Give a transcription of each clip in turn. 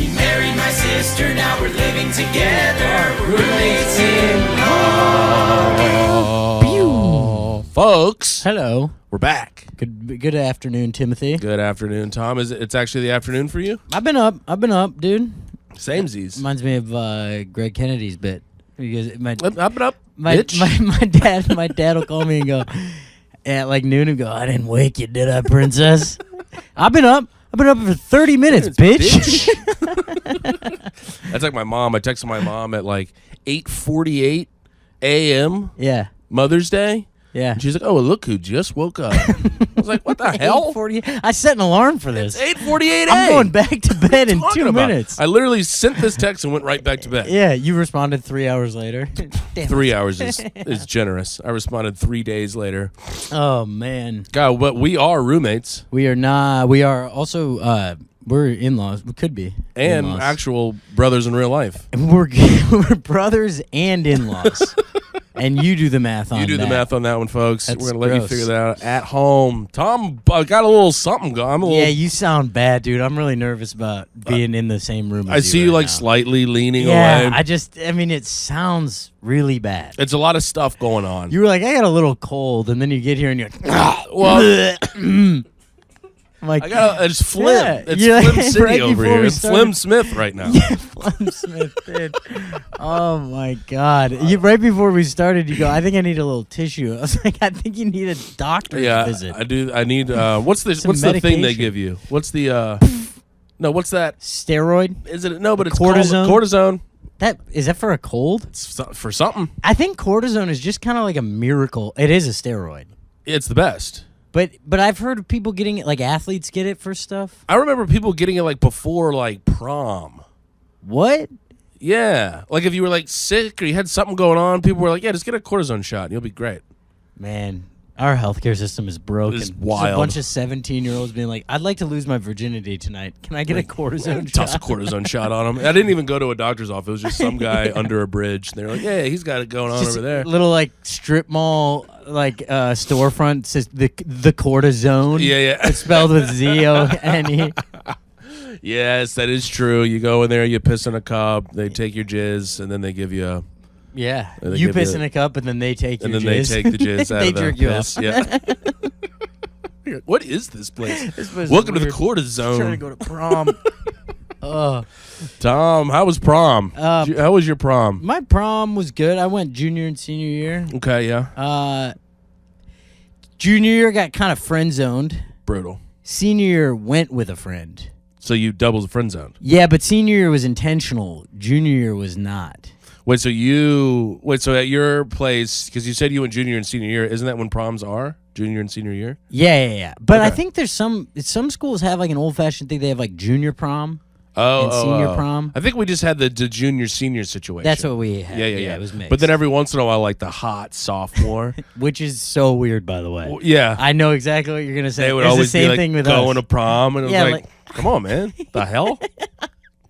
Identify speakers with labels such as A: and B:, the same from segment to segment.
A: He married my sister, now we're living together. We're roommates in law.
B: Folks,
C: Hello.
B: we're back.
C: Good afternoon, Timothy.
B: Good afternoon, Tom. It's actually the afternoon for you?
C: I've been up, dude.
B: Samesies.
C: Reminds me of Greg Kennedy's bit. Because
B: Up, bitch.
C: my dad will call me and go at like noon and go, "I didn't wake you, did I, princess?" I've been up for 30 minutes, bitch.
B: That's like my mom. I texted my mom at like 8:48 a.m.
C: Yeah.
B: Mother's Day.
C: Yeah.
B: And she's like, "Oh, look who just woke up." I was like, "What the hell?"
C: 8:40. I set an alarm for this.
B: 8:48
C: I'm going back to bed in 2 minutes.
B: I literally sent this text and went right back to bed.
C: Yeah, you responded 3 hours later. Damn
B: 3 hours is generous. I responded 3 days later.
C: Oh man.
B: God, but we are roommates.
C: We are not. We are also. We're in-laws. We could be.
B: And
C: in-laws.
B: actual brothers in real life.
C: And we're brothers and in-laws. And you do the math on that.
B: You do the math on that one, folks.
C: That's
B: We're going to let you
C: gross.
B: figure that out at home. Tom got a little something going.
C: Yeah, you sound bad, dude. I'm really nervous about being in the same room as
B: I see you
C: right
B: like
C: now.
B: slightly leaning
C: Yeah,
B: away.
C: I mean, it sounds really bad.
B: It's a lot of stuff going on.
C: You were like, I got a little cold, and then you get here and you're like,
B: Well,
C: I'm like,
B: it's Flim.
C: Yeah,
B: It's
C: yeah,
B: Flim City
C: right
B: over
C: before
B: here.
C: we
B: It's
C: started.
B: Flim Smith right now.
C: yeah, Flem Smith, dude. Oh my God! Right before we started, you go, I think I need a little tissue. I was like, I think you need a doctor's
B: Yeah,
C: visit.
B: I do. I need. What's the
C: Some
B: thing they
C: medication.
B: give you? What's the? No, what's that?
C: Steroid?
B: Is it no? But it's
C: Cortisone?
B: called cortisone.
C: Is that for a cold?
B: It's for something.
C: I think cortisone is just kind of like a miracle. It is a steroid.
B: It's the best.
C: But I've heard of people getting it, like athletes get it for stuff.
B: I remember people getting it like before like prom.
C: What?
B: Yeah, like if you were like sick or you had something going on, people were like, "Yeah, just get a cortisone shot and you'll be great."
C: Man, our healthcare system is broken.
B: It's
C: There's
B: wild.
C: a bunch of 17-year-olds being like, I'd like to lose my virginity tonight. Can I get a cortisone
B: Toss a
C: shot?
B: cortisone shot on him. I didn't even go to a doctor's office. It was just some guy under a bridge. They're like, "Yeah, he's got it going on
C: Just
B: over there."
C: Little like strip mall like storefront says the cortisone.
B: Yeah.
C: It's spelled with Z-O-N-E.
B: Yes, that is true. You go in there, you piss in a cup, they take your jizz, and then they give you a.
C: Yeah.
B: And they
C: You
B: give
C: piss
B: you-
C: in a cup and then they take
B: And
C: your
B: then they
C: jizz.
B: take the jizz out
C: They
B: of the
C: jerk you
B: piss.
C: off.
B: Yeah. What is this place?
C: This was
B: Welcome to the
C: weird.
B: cortisone.
C: Trying to go to prom.
B: Tom, how was prom? How was your prom?
C: My prom was good. I went junior and senior year.
B: Okay, yeah.
C: Junior year got kind of friend zoned.
B: Brutal.
C: Senior year went with a friend.
B: So you double the friend zone.
C: Yeah, but senior year was intentional. Junior year was not.
B: Wait, so at your place, because you said you went junior and senior year, isn't that when proms are? Junior and senior year?
C: Yeah. But I
B: Okay.
C: think there's some schools have like an old fashioned thing. They have like junior prom.
B: Oh,
C: And senior prom?
B: I think we just had the junior senior situation.
C: That's what we had.
B: Yeah.
C: It was mixed.
B: But then every once in a while, like the hot sophomore.
C: which is so weird, by the way.
B: Yeah.
C: I know exactly what you're gonna say.
B: They would
C: it's
B: always
C: the same
B: be like
C: thing with
B: going
C: us.
B: to prom, and it was
C: Yeah,
B: like, come on, man, the hell?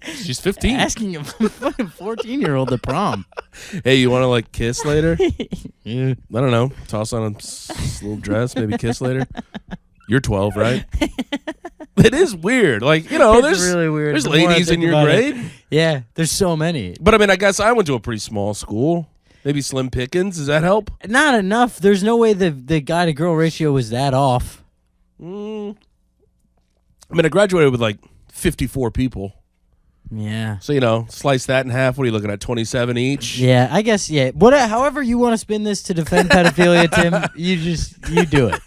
B: She's 15.
C: Asking a fucking 14-year-old to prom.
B: Hey, you want to like kiss later?
C: Yeah.
B: I don't know. Toss on a little dress, maybe kiss later. You're 12, right? It is weird. Like,
C: It's
B: there's
C: really weird.
B: There's
C: The more I
B: ladies in
C: think
B: your
C: about it.
B: grade.
C: Yeah, there's so many.
B: But I mean, I guess I went to a pretty small school. Maybe slim pickings. Does that help?
C: Not enough. There's no way the guy to girl ratio was that off.
B: I mean, I graduated with like 54 people.
C: Yeah.
B: So, slice that in half. What are you looking at? 27 each?
C: Yeah, I guess, yeah. However you want to spin this to defend pedophilia, Tim, you do it.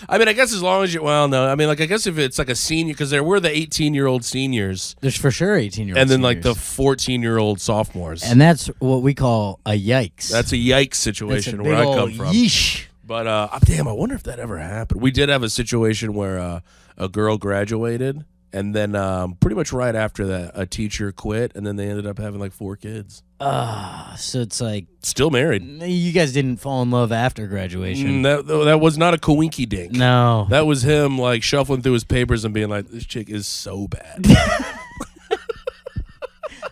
B: I mean, I guess as long as you, well, no. I mean, like, I guess if it's like a senior, because there were the 18-year-old seniors.
C: There's for sure 18-year-olds.
B: And then like the 14-year-old sophomores.
C: And that's what we call a yikes.
B: That's a yikes
C: That's a
B: situation
C: big
B: where I
C: ol'
B: come from.
C: yeesh.
B: But damn, I wonder if that ever happened. We did have a situation where a girl graduated, and then pretty much right after that, a teacher quit, and then they ended up having like 4 kids.
C: So it's like
B: Still married.
C: you guys didn't fall in love after graduation.
B: That was not a coinky dink.
C: No.
B: That was him like shuffling through his papers and being like, "This chick is so bad."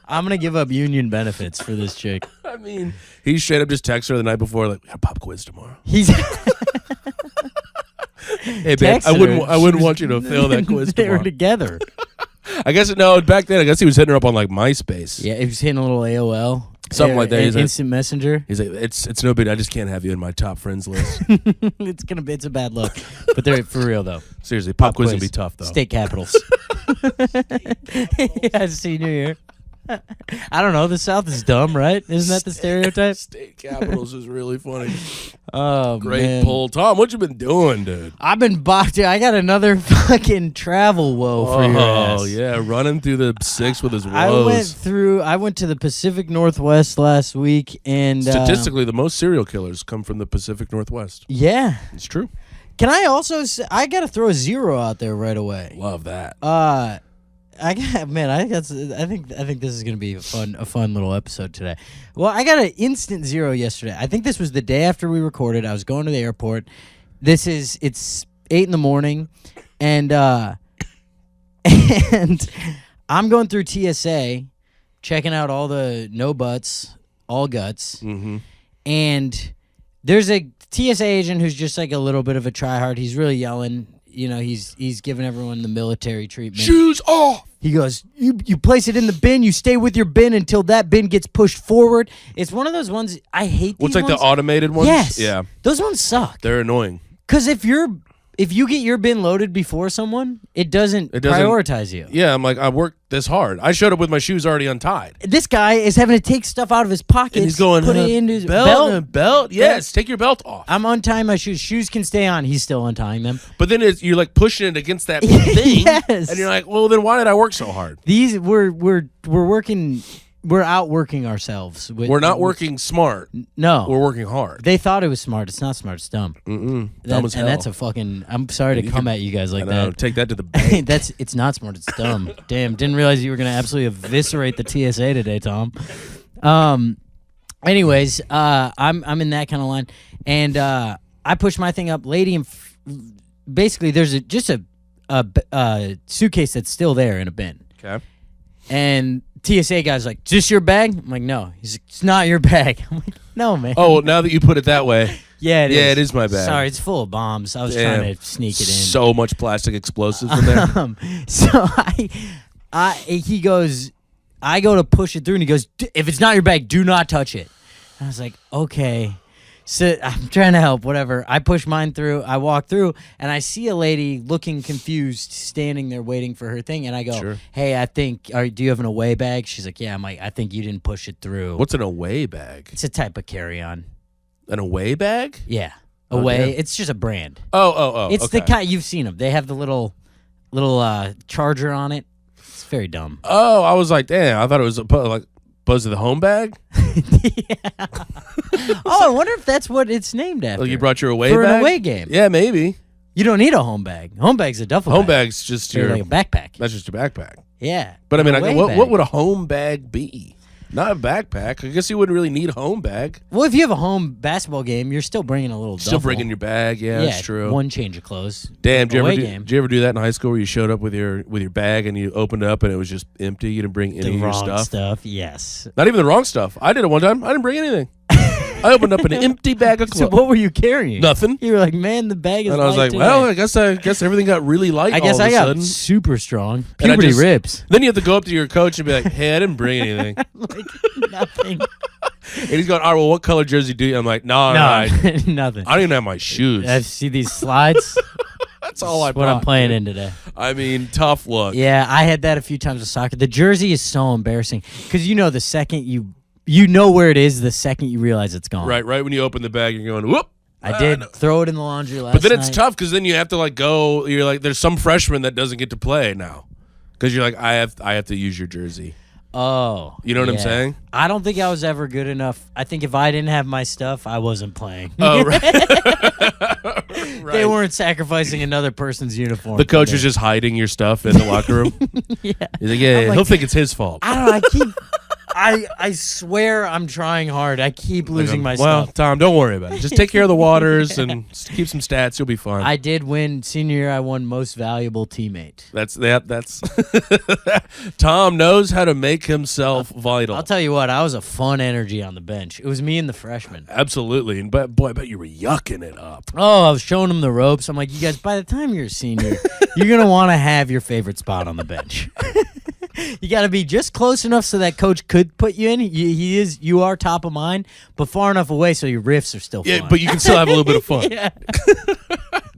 C: I'm going to give up union benefits for this chick.
B: I mean, he straight up just texted her the night before, like, "We got a pop quiz tomorrow."
C: He's
B: Hey, babe, I
C: texted
B: wouldn't
C: her.
B: I wouldn't
C: She
B: want you to fail that quiz
C: They were
B: tomorrow.
C: together.
B: I guess no. Back then, I guess he was hitting her up on like MySpace.
C: Yeah, he was hitting a little AOL.
B: Something like that. He's like,
C: instant messenger.
B: He's like, it's no big. I just can't have you in my top friends list.
C: It's a bad look, but they're for real though.
B: Seriously, pop quiz would be tough though.
C: State capitals. Yeah, senior year. I don't know. The South is dumb, right? Isn't that the stereotype?
B: State capitals is really funny.
C: Oh,
B: Great
C: man.
B: pull, Tom. What you been doing, dude?
C: I've been boxed. I got another fucking travel woe for your ass.
B: Oh yeah, running through the six with his woes.
C: I went to the Pacific Northwest last week, and
B: Statistically, the most serial killers come from the Pacific Northwest.
C: yeah.
B: It's true.
C: Can I also? I gotta throw a 0 out there right away.
B: Love that.
C: I think this is gonna be a fun little episode today. Well, I got an instant 0 yesterday. I think this was the day after we recorded. I was going to the airport. It's 8 a.m, and and I'm going through TSA, checking out all the no butts, all guts, and there's a TSA agent who's just like a little bit of a tryhard. He's really yelling. You know, he's giving everyone the military treatment.
B: Shoes off.
C: He goes, you place it in the bin, you stay with your bin until that bin gets pushed forward. It's one of those ones, I hate these
B: What's like
C: ones.
B: the automated ones?
C: Yes.
B: Yeah.
C: Those ones suck.
B: They're annoying.
C: Because if you get your bin loaded before someone, it doesn't prioritize you.
B: Yeah, I'm like, I worked this hard. I showed up with my shoes already untied.
C: This guy is having to take stuff out of his pockets.
B: And he's going,
C: put it into his
B: belt? Yes, take your belt off.
C: I'm untying my shoes. Shoes can stay on. He's still untying them.
B: But then you're like pushing it against that thing.
C: Yes.
B: And you're like, well, then why did I work so hard?
C: We're working. We're outworking ourselves.
B: We're not working smart.
C: No.
B: We're working hard.
C: They thought it was smart. It's not smart. It's dumb.
B: Dumb as hell.
C: And that's a fucking... I'm sorry to come at you guys like that.
B: Take that to the bank.
C: It's not smart. It's dumb. Damn. Didn't realize you were going to absolutely eviscerate the TSA today, Tom. Anyways, I'm in that kind of line. And I push my thing up. Lady, and basically, there's just a suitcase that's still there in a bin.
B: Okay.
C: And... TSA guy's like, is this your bag? I'm like, no. He's like, it's not your bag. I'm like, no, man.
B: Oh, now that you put it that way.
C: Yeah, it is.
B: Yeah, it is my bag.
C: Sorry, it's full of bombs. I was trying to sneak it in.
B: So much plastic explosives in there.
C: So he goes, I go to push it through, and he goes, if it's not your bag, do not touch it. And I was like, okay. So I'm trying to help, whatever. I push mine through. I walk through, and I see a lady looking confused, standing there waiting for her thing. And I go,
B: Sure.
C: hey, do you have an away bag? She's like, yeah. I'm like, I think you didn't push it through.
B: What's an away bag?
C: It's a type of carry-on.
B: An away bag?
C: Yeah.
B: Oh,
C: Away.
B: damn.
C: It's just a brand.
B: Oh.
C: It's
B: okay.
C: the kind, you've seen them. They have the little charger on it. It's very dumb.
B: Oh, I was like, damn. I thought it was like opposed to the home bag.
C: Yeah. Oh, I wonder if that's what it's named after.
B: Like you brought your away
C: for
B: bag?
C: an away game.
B: Yeah, maybe.
C: You don't need a home bag. Home bag's a duffel
B: Home
C: bag.
B: bag's just
C: They're
B: your
C: like a backpack.
B: That's just your backpack.
C: Yeah.
B: But I mean,
C: Away
B: what
C: bag.
B: would a home bag be? Not a backpack. I guess you wouldn't really need a home bag.
C: Well, if you have a home basketball game, you're still bringing a little duffel.
B: Still bringing your bag. Yeah, that's true.
C: One change of clothes.
B: Damn, did
C: Away
B: you
C: game.
B: ever do that in high school where you showed up with your bag and you opened it up and it was just empty? You didn't bring any
C: The
B: of your
C: wrong
B: stuff?
C: Yes.
B: Not even the wrong stuff. I did it one time. I didn't bring anything. I opened up an empty bag of
C: So
B: clothes.
C: what were you carrying?
B: Nothing.
C: You were like, man, the bag is
B: And I was
C: light
B: like,
C: today.
B: well, I guess everything got really light
C: I guess
B: all of
C: I
B: a
C: got
B: sudden.
C: super strong.
B: And I
C: Puberty
B: just-
C: rips.
B: Then you have to go up to your coach and be like, hey, I didn't bring anything.
C: Like, nothing.
B: And he's going, all right, well, what color jersey do you? I'm like, no,
C: Nothing.
B: I don't even have my shoes.
C: I see these slides.
B: That's all I
C: What
B: brought.
C: I'm playing in today.
B: I mean, tough look.
C: Yeah, I had that a few times with soccer. The jersey is so embarrassing because the second you know where it is the second you realize it's gone.
B: Right when you open the bag, you're going, whoop.
C: I did throw it in the laundry last
B: But then it's
C: night.
B: tough because then you have to like go. You're like, there's some freshman that doesn't get to play now because you're like, I have to use your jersey.
C: Oh,
B: You know what I'm
C: yeah.
B: saying?
C: I don't think I was ever good enough. I think if I didn't have my stuff, I wasn't playing.
B: Oh, right.
C: They weren't sacrificing another person's uniform.
B: The coach
C: for
B: is
C: them.
B: just hiding your stuff in the locker room.
C: Yeah.
B: He's like, yeah,
C: I'm like-
B: he'll think it's his fault.
C: I don't know. I swear I'm trying hard. I keep losing my
B: Well,
C: stuff.
B: Tom, don't worry about it. Just take care of the waters and keep some stats. You'll be fine.
C: I did win senior year. I won most valuable teammate.
B: That's Tom knows how to make himself vital.
C: I'll tell you what, I was a fun energy on the bench. It was me and the freshman.
B: Absolutely. But boy, I bet you were yucking it up.
C: Oh, I was showing them the ropes. I'm like, you guys, by the time you're a senior, you're going to want to have your favorite spot on the bench. You got to be just close enough so that coach could put you in. You are top of mind, but far enough away so your riffs are still fun.
B: Yeah, but you can still have a little bit of fun.
C: Yeah.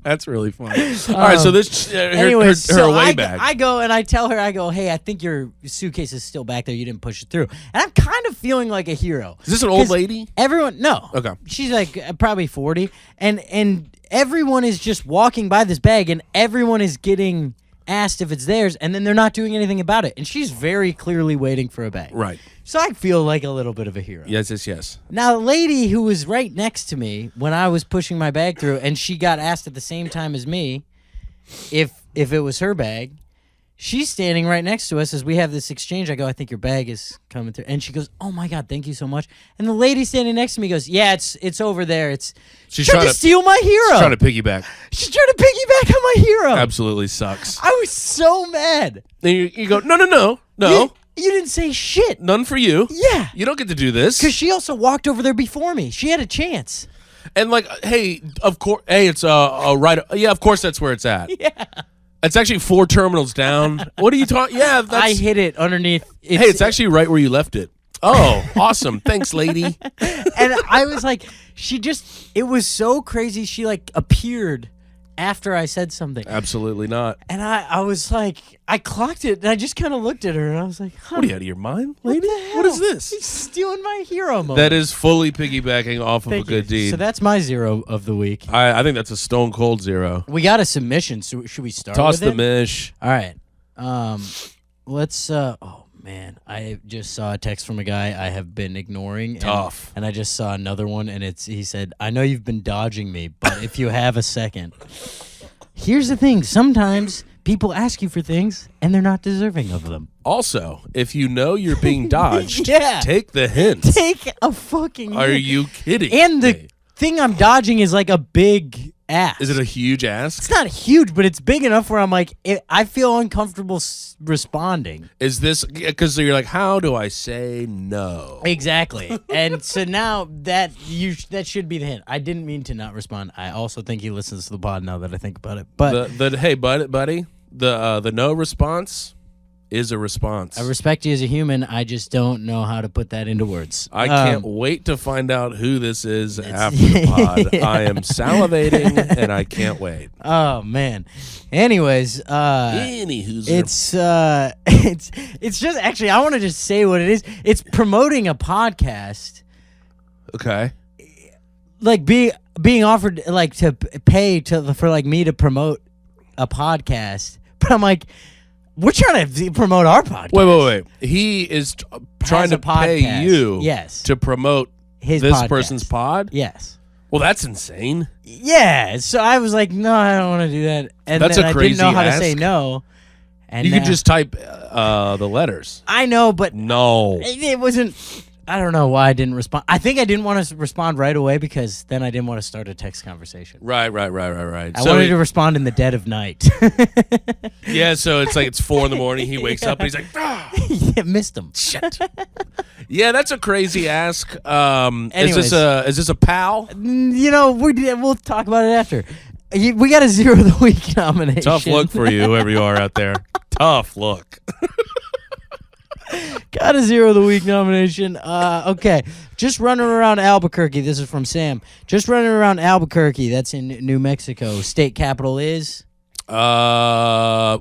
B: That's really fun. All right, so this
C: Anyways,
B: her away bag.
C: I go and I tell her, hey, I think your suitcase is still back there. You didn't push it through. And I'm kind of feeling like a hero.
B: Is this an old lady?
C: No.
B: Okay.
C: She's like probably 40. And everyone is just walking by this bag and everyone is getting asked if it's theirs, and then they're not doing anything about it. And she's very clearly waiting for a bag.
B: Right.
C: So I feel like a little bit of a hero.
B: Yes.
C: Now, the lady who was right next to me when I was pushing my bag through, and she got asked at the same time as me if it was her bag, she's standing right next to us as we have this exchange. I go, I think your bag is coming through. And she goes, oh, my God, thank you so much. And the lady standing next to me goes, yeah, it's over there. She's trying to steal my hero.
B: She's trying to piggyback.
C: She's trying to piggyback on my hero.
B: Absolutely sucks.
C: I was so mad.
B: Then you go, no.
C: You didn't say shit.
B: None for you.
C: Yeah.
B: You don't get to do this.
C: Because she also walked over there before me. She had a chance.
B: And like, hey, of course, it's right. Yeah, of course that's where it's at.
C: Yeah.
B: It's actually 4 terminals down. What are you talking? Yeah, that's.
C: I hit it underneath.
B: It's actually right where you left it. Oh, awesome. Thanks, lady.
C: And I was like, it was so crazy. She like appeared after I said something.
B: Absolutely not.
C: And I was like, I clocked it, and I just kind of looked at her, and I was like, huh,
B: What are you out of your mind, lady?
C: the hell?
B: What is this?
C: She's stealing my hero moment.
B: That is fully piggybacking off of
C: Thank
B: a good
C: you.
B: deed.
C: So that's my zero of the week.
B: I think that's a stone cold 0.
C: We got a submission, so should we start
B: Toss
C: with
B: the
C: it?
B: mish.
C: All right. Let's oh man, I just saw a text from a guy I have been ignoring.
B: Tough.
C: And I just saw another one, and he said, I know you've been dodging me, but if you have a second. Here's the thing, sometimes people ask you for things and they're not deserving of them.
B: Also, if you know you're being dodged,
C: Yeah.
B: take the hint.
C: Take a fucking
B: Are
C: hint.
B: you kidding?
C: And the
B: me?
C: thing I'm dodging is like a big ass.
B: Is it a huge ask?
C: It's not huge, but it's big enough where I'm like, I feel uncomfortable responding.
B: Is this because you're like, how do I say no?
C: Exactly. And so now that should be the hint. I didn't mean to not respond. I also think he listens to the pod now that I think about it. But
B: Hey, buddy, the no response is a response.
C: I respect you as a human. I just don't know how to put that into words.
B: I can't wait to find out who this is after the pod.
C: Yeah.
B: I am salivating and I can't wait.
C: Oh man. Anyways,
B: Anywho's
C: it's just actually I want to just say what it is. It's promoting a podcast.
B: okay.
C: Like being offered like to pay for like me to promote a podcast. But I'm like, we're trying to promote our podcast.
B: Wait. He is trying to pay
C: podcast.
B: you
C: Yes.
B: to promote
C: His
B: this
C: podcast.
B: person's pod?
C: Yes.
B: Well, that's insane.
C: Yeah. So I was like, no, I don't want to do that. And
B: That's
C: then
B: a
C: I
B: crazy
C: didn't know how to say
B: ask.
C: no. And
B: You could just type the letters.
C: I know, but
B: No.
C: it wasn't. I don't know why I didn't respond. I think I didn't want to respond right away because then I didn't want to start a text conversation.
B: Right.
C: I wanted to respond in the dead of night.
B: Yeah, so it's 4 a.m. He wakes up and he's like,
C: Yeah, missed him.
B: shit. Yeah, that's a crazy ask.
C: Anyways.
B: Is this a pal?
C: You know, we'll talk about it after. We got a 0 of the week nomination.
B: Tough look for you, whoever you are out there. Tough look.
C: Got a 0 of the week nomination. Okay. Just running around Albuquerque. This is from Sam. Just running around Albuquerque. That's in New Mexico. State capital is?
B: Ooh.
C: I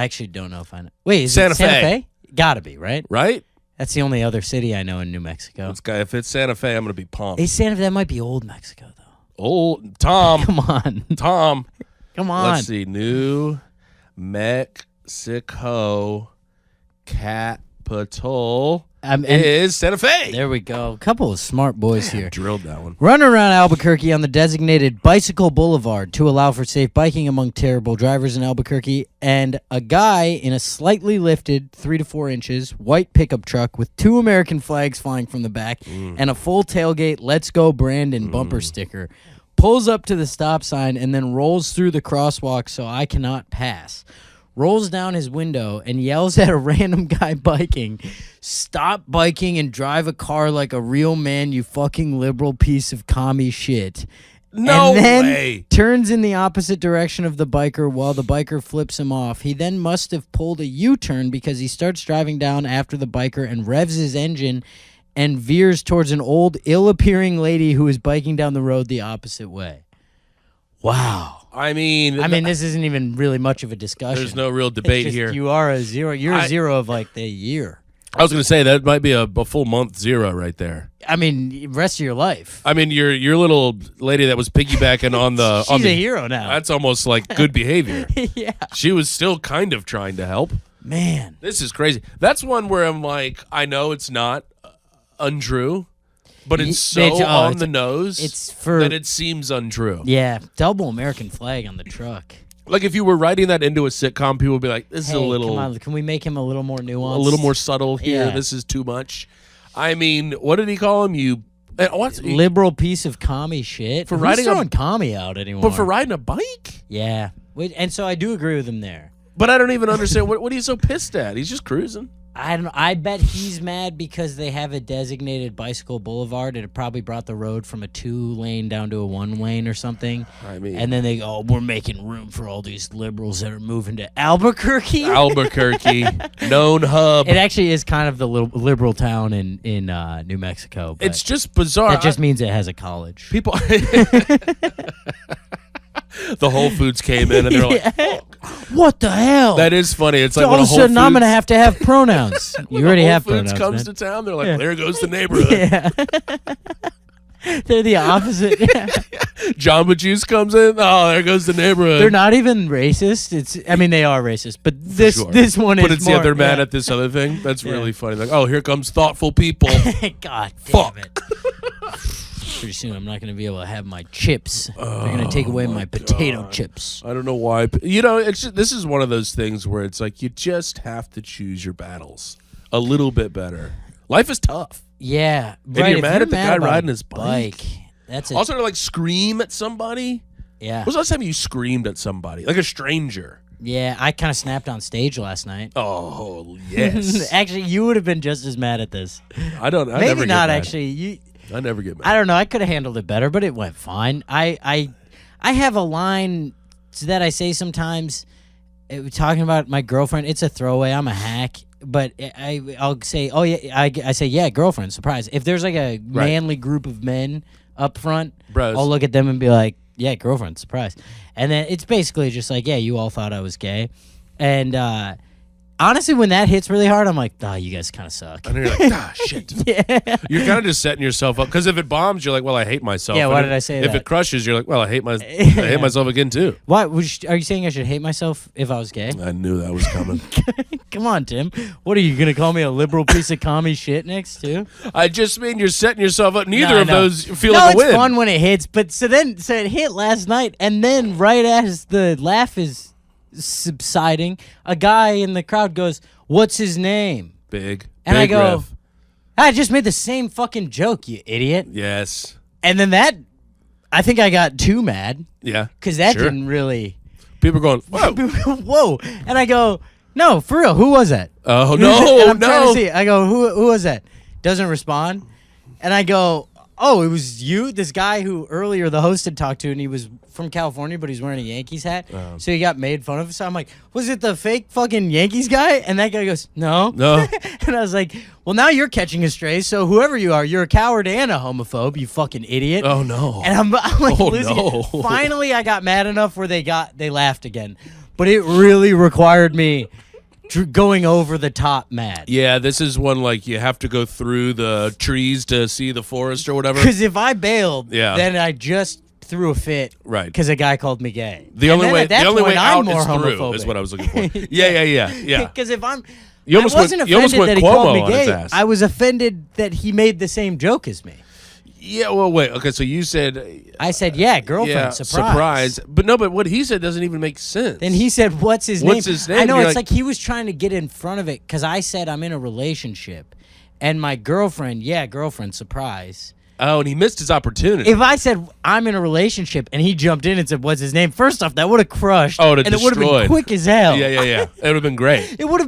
C: actually don't know if I know. Wait, is
B: Santa
C: it Santa
B: Fe.
C: Fe? Gotta be, right?
B: Right?
C: That's the only other city I know in New Mexico.
B: If it's Santa Fe, I'm going to be pumped.
C: Hey, Santa Fe, that might be old Mexico, though.
B: Tom.
C: Come on.
B: Tom.
C: Come on.
B: Let's see. New Mexico capital. capital
C: And
B: is Santa Fe.
C: there we go. A couple of smart boys here.
B: Drilled that one.
C: Running around Albuquerque on the designated bicycle boulevard to allow for safe biking among terrible drivers in Albuquerque, and a guy in a slightly lifted 3 to 4 inches white pickup truck with 2 American flags flying from the back and a full tailgate "Let's Go Brandon" bumper sticker pulls up to the stop sign and then rolls through the crosswalk so I cannot pass. Rolls down his window and yells at a random guy biking, "Stop biking and drive a car like a real man, you fucking liberal piece of commie shit."
B: No
C: and then
B: way.
C: turns in the opposite direction of the biker while the biker flips him off. He then must have pulled a U-turn because he starts driving down after the biker and revs his engine and veers towards an old, ill-appearing lady who is biking down the road the opposite way. Wow.
B: I mean,
C: This isn't even really much of a discussion.
B: there's no real debate
C: It's just
B: here.
C: You are a zero. You're a zero of like the year.
B: I was going to say that might be a full month zero right there.
C: I mean, rest of your life.
B: I mean, your little lady that was piggybacking on the
C: She's a hero now.
B: That's almost like good behavior.
C: Yeah.
B: She was still kind of trying to help.
C: Man.
B: This is crazy. That's one where I'm like, I know it's not untrue, but it's so on the nose that it seems untrue.
C: Yeah. Double American flag on the truck.
B: Like if you were writing that into a sitcom, people would be like, this is a little...
C: Come on, can we make him a little more nuanced?
B: A little more subtle here.
C: Yeah.
B: This is too much. I mean, what did he call him? What's
C: liberal piece of commie shit.
B: For
C: Who's
B: riding
C: throwing commie out anymore?
B: But for riding a bike?
C: Yeah. And so I do agree with him there.
B: But I don't even understand what are you so pissed at? He's just cruising.
C: I don't. I bet he's mad because they have a designated bicycle boulevard, and it probably brought the road from a 2-lane down to a 1-lane or something.
B: I mean,
C: and then they go, "We're making room for all these liberals that are moving to Albuquerque."
B: Albuquerque, known hub.
C: It actually is kind of the liberal town in New Mexico. But
B: it's just bizarre.
C: That just means it has a college.
B: People. The Whole Foods came in and they're like, oh,
C: "What the hell?"
B: That is funny. It's like
C: all
B: when
C: of a sudden I'm gonna have to have pronouns. You already have
B: Whole Foods
C: pronouns.
B: comes to town. They're like, there goes the neighborhood.
C: Yeah. They're the opposite. Yeah.
B: Jamba Juice comes in. Oh, there goes the neighborhood.
C: They're not even racist. I mean, they are racist, but this one is.
B: But it's
C: more,
B: they're mad at this other thing. That's really funny. Like, oh, here comes thoughtful people.
C: God damn
B: Fuck.
C: it. Pretty soon I'm not going to be able to have my chips. They're going to take away my potato chips.
B: I don't know why. It's just, this is one of those things where it's like you just have to choose your battles a little bit better. Life is tough.
C: Yeah.
B: And
C: right,
B: you're
C: if
B: mad at the guy
C: about
B: riding
C: a
B: his bike.
C: That's it.
B: Also, to like scream at somebody.
C: Yeah.
B: When was the last time you screamed at somebody? Like a stranger.
C: Yeah, I kind of snapped on stage last night.
B: Oh, yes.
C: Actually, you would have been just as mad at this.
B: I never
C: Maybe
B: get
C: not,
B: mad.
C: actually.
B: I never get mad.
C: I don't know. I could have handled it better, but it went fine. I have a line that I say sometimes talking about my girlfriend. It's a throwaway. I'm a hack. But I'll say, oh, yeah. I say, yeah, girlfriend, surprise. If there's like a manly group of men up front,
B: Bros.
C: I'll look at them and be like, yeah, girlfriend, surprise. And then it's basically just like, yeah, you all thought I was gay. And honestly, when that hits really hard, I'm like, oh, you guys kind of suck.
B: And you're like, shit.
C: Yeah.
B: You're kind of just setting yourself up. Because if it bombs, you're like, well, I hate myself.
C: Yeah,
B: And
C: why
B: if-
C: did I say
B: If
C: that?
B: it crushes, you're like, well, I hate myself again, too.
C: What? Are you saying I should hate myself if I was gay?
B: I knew that was coming.
C: Come on, Tim. What are you going to call me a liberal piece of commie shit next, too?
B: I just mean you're setting yourself up. Neither
C: No,
B: of
C: no.
B: those feel
C: No,
B: like a
C: it's
B: win.
C: fun when it hits, but so it hit last night, and then right as the laugh is subsiding, a guy in the crowd goes, "What's his name?"
B: Big.
C: And I
B: big
C: go,
B: riff.
C: I just made the same fucking joke, you idiot.
B: Yes.
C: And then I think I got too mad,
B: Yeah.
C: because that
B: Sure.
C: didn't really,
B: People are going, whoa.
C: whoa. And I go, no, for real, who was that?
B: Oh,
C: And
B: no,
C: I'm trying to
B: no.
C: see. I go, who was that? Doesn't respond. And I go, oh, it was you? This guy who earlier the host had talked to, and he was from California, but he's wearing a Yankees hat. So he got made fun of. So I'm like, was it the fake fucking Yankees guy? And that guy goes, no.
B: No.
C: And I was like, well, now you're catching a stray. So whoever you are, you're a coward and a homophobe, you fucking idiot.
B: Oh, no.
C: And I'm like
B: Oh,
C: losing
B: no.
C: it. Finally, I got mad enough where they laughed again. But it really required me going over the top mad.
B: Yeah, this is one like you have to go through the trees to see the forest or whatever.
C: Because if I bailed,
B: Yeah.
C: then I just threw a fit.
B: Right.
C: Because a guy called me gay.
B: The
C: And
B: only
C: then
B: way
C: at that
B: the only way
C: point, I'm
B: out
C: more
B: is through
C: homophobic.
B: is what I was looking for. Yeah.
C: Because if
B: You almost
C: I wasn't
B: went, you almost
C: offended
B: went
C: that he called
B: Cuomo
C: me
B: on his
C: gay.
B: ass.
C: I was offended that he made the same joke as me.
B: Yeah, well, wait. Okay, so you said
C: I said, yeah, girlfriend, surprise.
B: But no, but what he said doesn't even make sense.
C: Then he said, what's his name?
B: What's his name?
C: I know,
B: You're
C: it's
B: like-
C: like he was trying to get in front of it because I said I'm in a relationship. And my girlfriend, girlfriend, surprise.
B: Oh, and he missed his opportunity.
C: If I said I'm in a relationship and he jumped in and said, what's his name? First off, that would have crushed.
B: Oh, it
C: and it would have been
B: destroyed.
C: quick as hell.
B: Yeah. It would have been great.
C: It would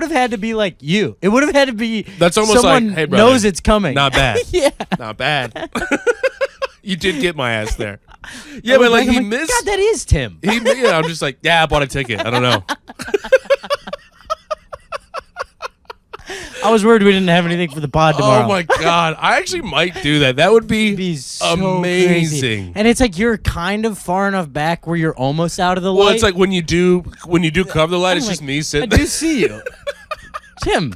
C: have had to be like you. It would have had to be
B: That's almost
C: someone
B: like, hey, brother,
C: knows it's coming.
B: Not bad.
C: Yeah.
B: Not bad. You did get my ass there.
C: I
B: Yeah,
C: was
B: but like
C: I'm
B: he missed.
C: God, that is Tim.
B: I'm just like, yeah, I bought a ticket. I don't know.
C: I was worried we didn't have anything for the pod tomorrow.
B: Oh my god, I actually might do that. That would
C: It'd be
B: be
C: so
B: amazing.
C: crazy. And it's like you're kind of far enough back where you're almost out of the light.
B: Well, it's like when you do cover the light, it's
C: I'm
B: just
C: like,
B: me
C: I
B: sitting
C: do
B: there.
C: see you. Tim.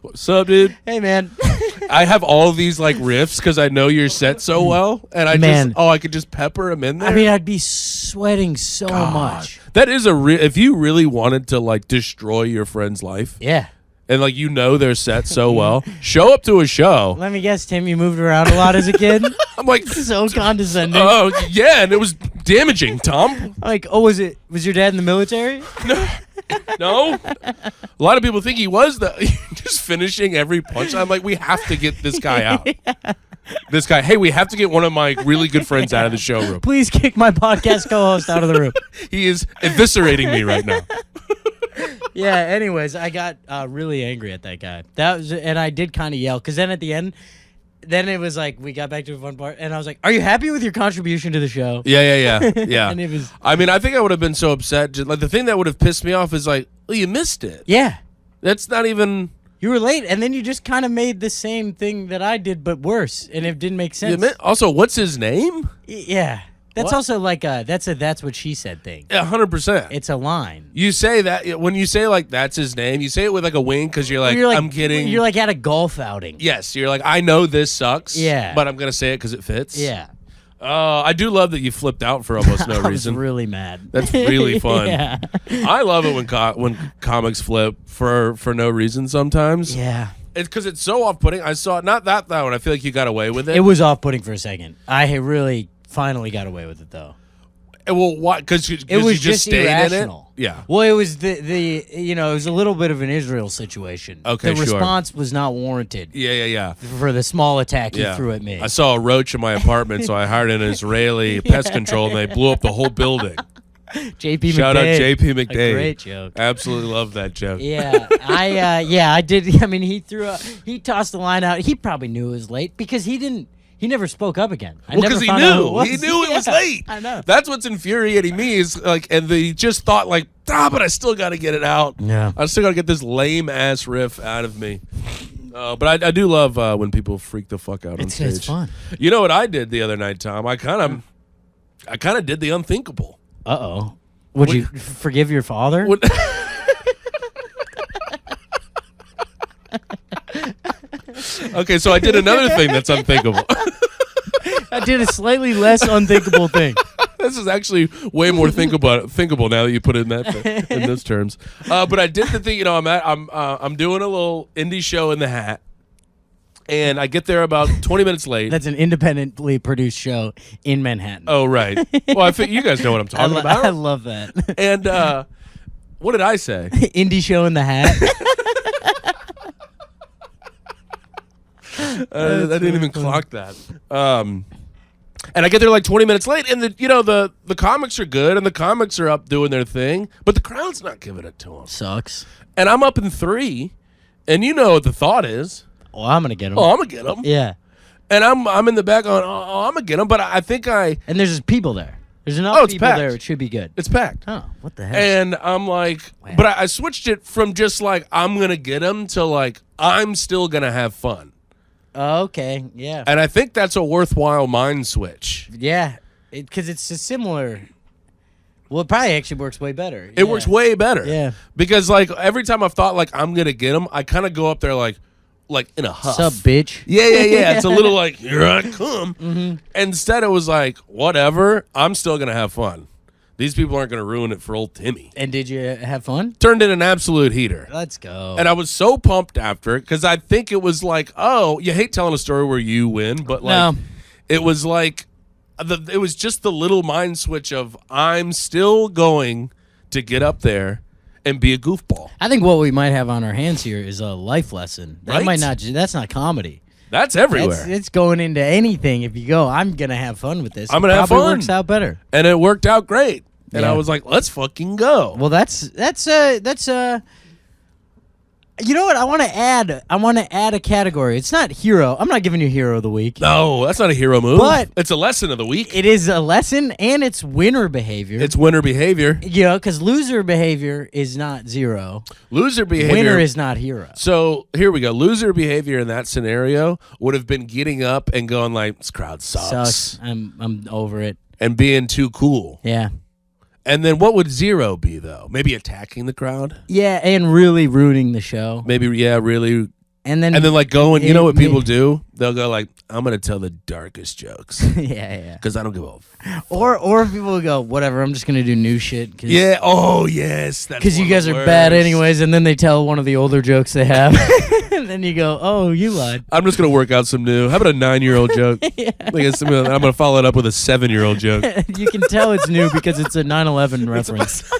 B: What's up, dude?
C: Hey, man.
B: I have all these like riffs because I know your set so well, and I could just pepper them in there.
C: I mean, I'd be sweating so
B: God.
C: much.
B: That is if you really wanted to like destroy your friend's life,
C: Yeah.
B: and like their set so well, show up to a show.
C: Let me guess, Tim, you moved around a lot as a kid?
B: I'm like,
C: So condescending.
B: oh yeah, and it was damaging, Tom.
C: Like, was your dad in the military?
B: No, a lot of people think he was just finishing every punch. I'm like, we have to get this guy out. This guy, hey, we have to get one of my really good friends out of the showroom.
C: Please kick my podcast co-host out of the room.
B: He is eviscerating me right now.
C: Yeah, anyways, I got really angry at that guy. And I did kind of yell, because then at the end, then it was like, we got back to a fun part, and I was like, are you happy with your contribution to the show?
B: Yeah.
C: And it was,
B: I mean, I think I would have been so upset. Like the thing that would have pissed me off is like, well, you missed it.
C: yeah,
B: That's not even.
C: you were late, and then you just kind of made the same thing that I did, but worse, and it didn't make sense.
B: Also, what's his name?
C: Yeah, that's
B: What?
C: also like that's what she said thing.
B: 100%.
C: It's a line.
B: You say that when you say like that's his name, you say it with like a wink because you're like, I'm kidding.
C: You're like at a golf outing.
B: Yes, you're like, I know this sucks.
C: Yeah.
B: But I'm gonna say it because it fits.
C: Yeah.
B: I do love that you flipped out for almost no
C: I was
B: reason.
C: really mad.
B: That's really fun.
C: Yeah.
B: I love it when comics flip for no reason sometimes.
C: Yeah.
B: It's because it's so off-putting. I saw not that one. I feel like you got away with it.
C: It was off-putting for a second. I really finally got away with it though.
B: Well, why? Because you
C: It was
B: just
C: just
B: stayed
C: irrational.
B: in it. Yeah.
C: Well, it was the it was a little bit of an Israel situation.
B: Okay,
C: the
B: sure.
C: response was not warranted
B: Yeah.
C: for the small attack he
B: Yeah.
C: threw at me.
B: I saw a roach in my apartment, so I hired an Israeli pest control, and they blew up the whole building.
C: JP
B: Shout out
C: McDade.
B: JP
C: A
B: McDade.
C: great joke.
B: Absolutely love that joke.
C: Yeah, I did. I mean, he tossed the line out. He probably knew it was late because he never spoke up again.
B: Well, because he knew. He knew it was
C: Yeah,
B: late.
C: I know.
B: That's what's infuriating me is like, and he just thought like, but I still got to get it out.
C: Yeah.
B: I still got to get this lame ass riff out of me. But I do love when people freak the fuck out on stage.
C: It's fun.
B: You know what I did the other night, Tom? I kind of did the unthinkable.
C: Uh-oh. Would you forgive your father?
B: What- Okay, so I did another thing that's unthinkable.
C: I did a slightly less unthinkable thing.
B: This is actually way more thinkable now that you put it in those terms. But I did the thing. I'm doing a little indie show in the Hat, and I get there about 20 minutes late.
C: That's an independently produced show in Manhattan.
B: Oh right. Well, I think you guys know what I'm talking about.
C: I love that.
B: And what did I say?
C: Indie show in the Hat.
B: I didn't even clock that. And I get there like 20 minutes late, and the comics are good, and the comics are up doing their thing, but the crowd's not giving it to them.
C: Sucks.
B: And I'm up in 3, and you know what the thought is.
C: Oh, I'm gonna get him.
B: Oh, I'm gonna get them.
C: Yeah.
B: And I'm in the back going, oh, I'm gonna get them, but I think
C: And there's just people there. There's enough
B: it's
C: people
B: packed.
C: there. It should be good.
B: it's packed.
C: Oh, what the hell?
B: And I'm like,
C: Wow.
B: but I switched it from just like I'm gonna get them to like I'm still gonna have fun.
C: Okay. Yeah.
B: And I think that's a worthwhile mind switch.
C: Yeah. Because it's a similar. Well, it probably actually works way better.
B: It works way better.
C: Yeah.
B: Because like every time I've thought like I'm gonna get them, I kind of go up there like in a huff.
C: Sup, bitch?
B: Yeah. It's a little like here I come.
C: Mm-hmm.
B: Instead, it was like whatever. I'm still gonna have fun. These people aren't going to ruin it for old Timmy.
C: And did you have fun?
B: Turned in an absolute heater.
C: Let's go.
B: And I was so pumped after it because I think it was like, oh, you hate telling a story where you win, but like it was like it was just the little mind switch of I'm still going to get up there and be a goofball.
C: I think what we might have on our hands here is a life lesson. That
B: Right?
C: might not. That's not comedy.
B: That's everywhere.
C: It's going into anything. If you go, I'm gonna have fun with this.
B: I'm gonna have
C: probably
B: fun.
C: Works out better.
B: And it worked out great. And
C: Yeah.
B: I was like, let's fucking go.
C: Well, that's you know what? I want to add a category. It's not hero. I'm not giving you hero of the week.
B: No, that's not a hero move.
C: But
B: it's a lesson of the week.
C: It is a lesson, and it's winner behavior.
B: It's winner behavior.
C: You know, because loser behavior is not zero.
B: Loser behavior.
C: Winner is not hero.
B: So here we go. Loser behavior in that scenario would have been getting up and going like, this crowd sucks.
C: I'm over it.
B: And being too cool.
C: Yeah.
B: And then what would zero be, though? Maybe attacking the crowd?
C: Yeah, and really ruining the show.
B: Maybe, yeah, really.
C: And then
B: like going, you know what people do? They'll go like, I'm going to tell the darkest jokes.
C: yeah.
B: Because I don't give a
C: Or people will go, whatever, I'm just going to do new shit.
B: Yeah, oh, yes.
C: Because you guys are bad anyways, and then they tell one of the older jokes they have. And then you go, oh, you lied.
B: I'm just going to work out some new. How about a 9-year-old joke?
C: Yeah.
B: I'm going to follow it up with a 7-year-old joke.
C: You can tell it's new because it's a 9/11 reference.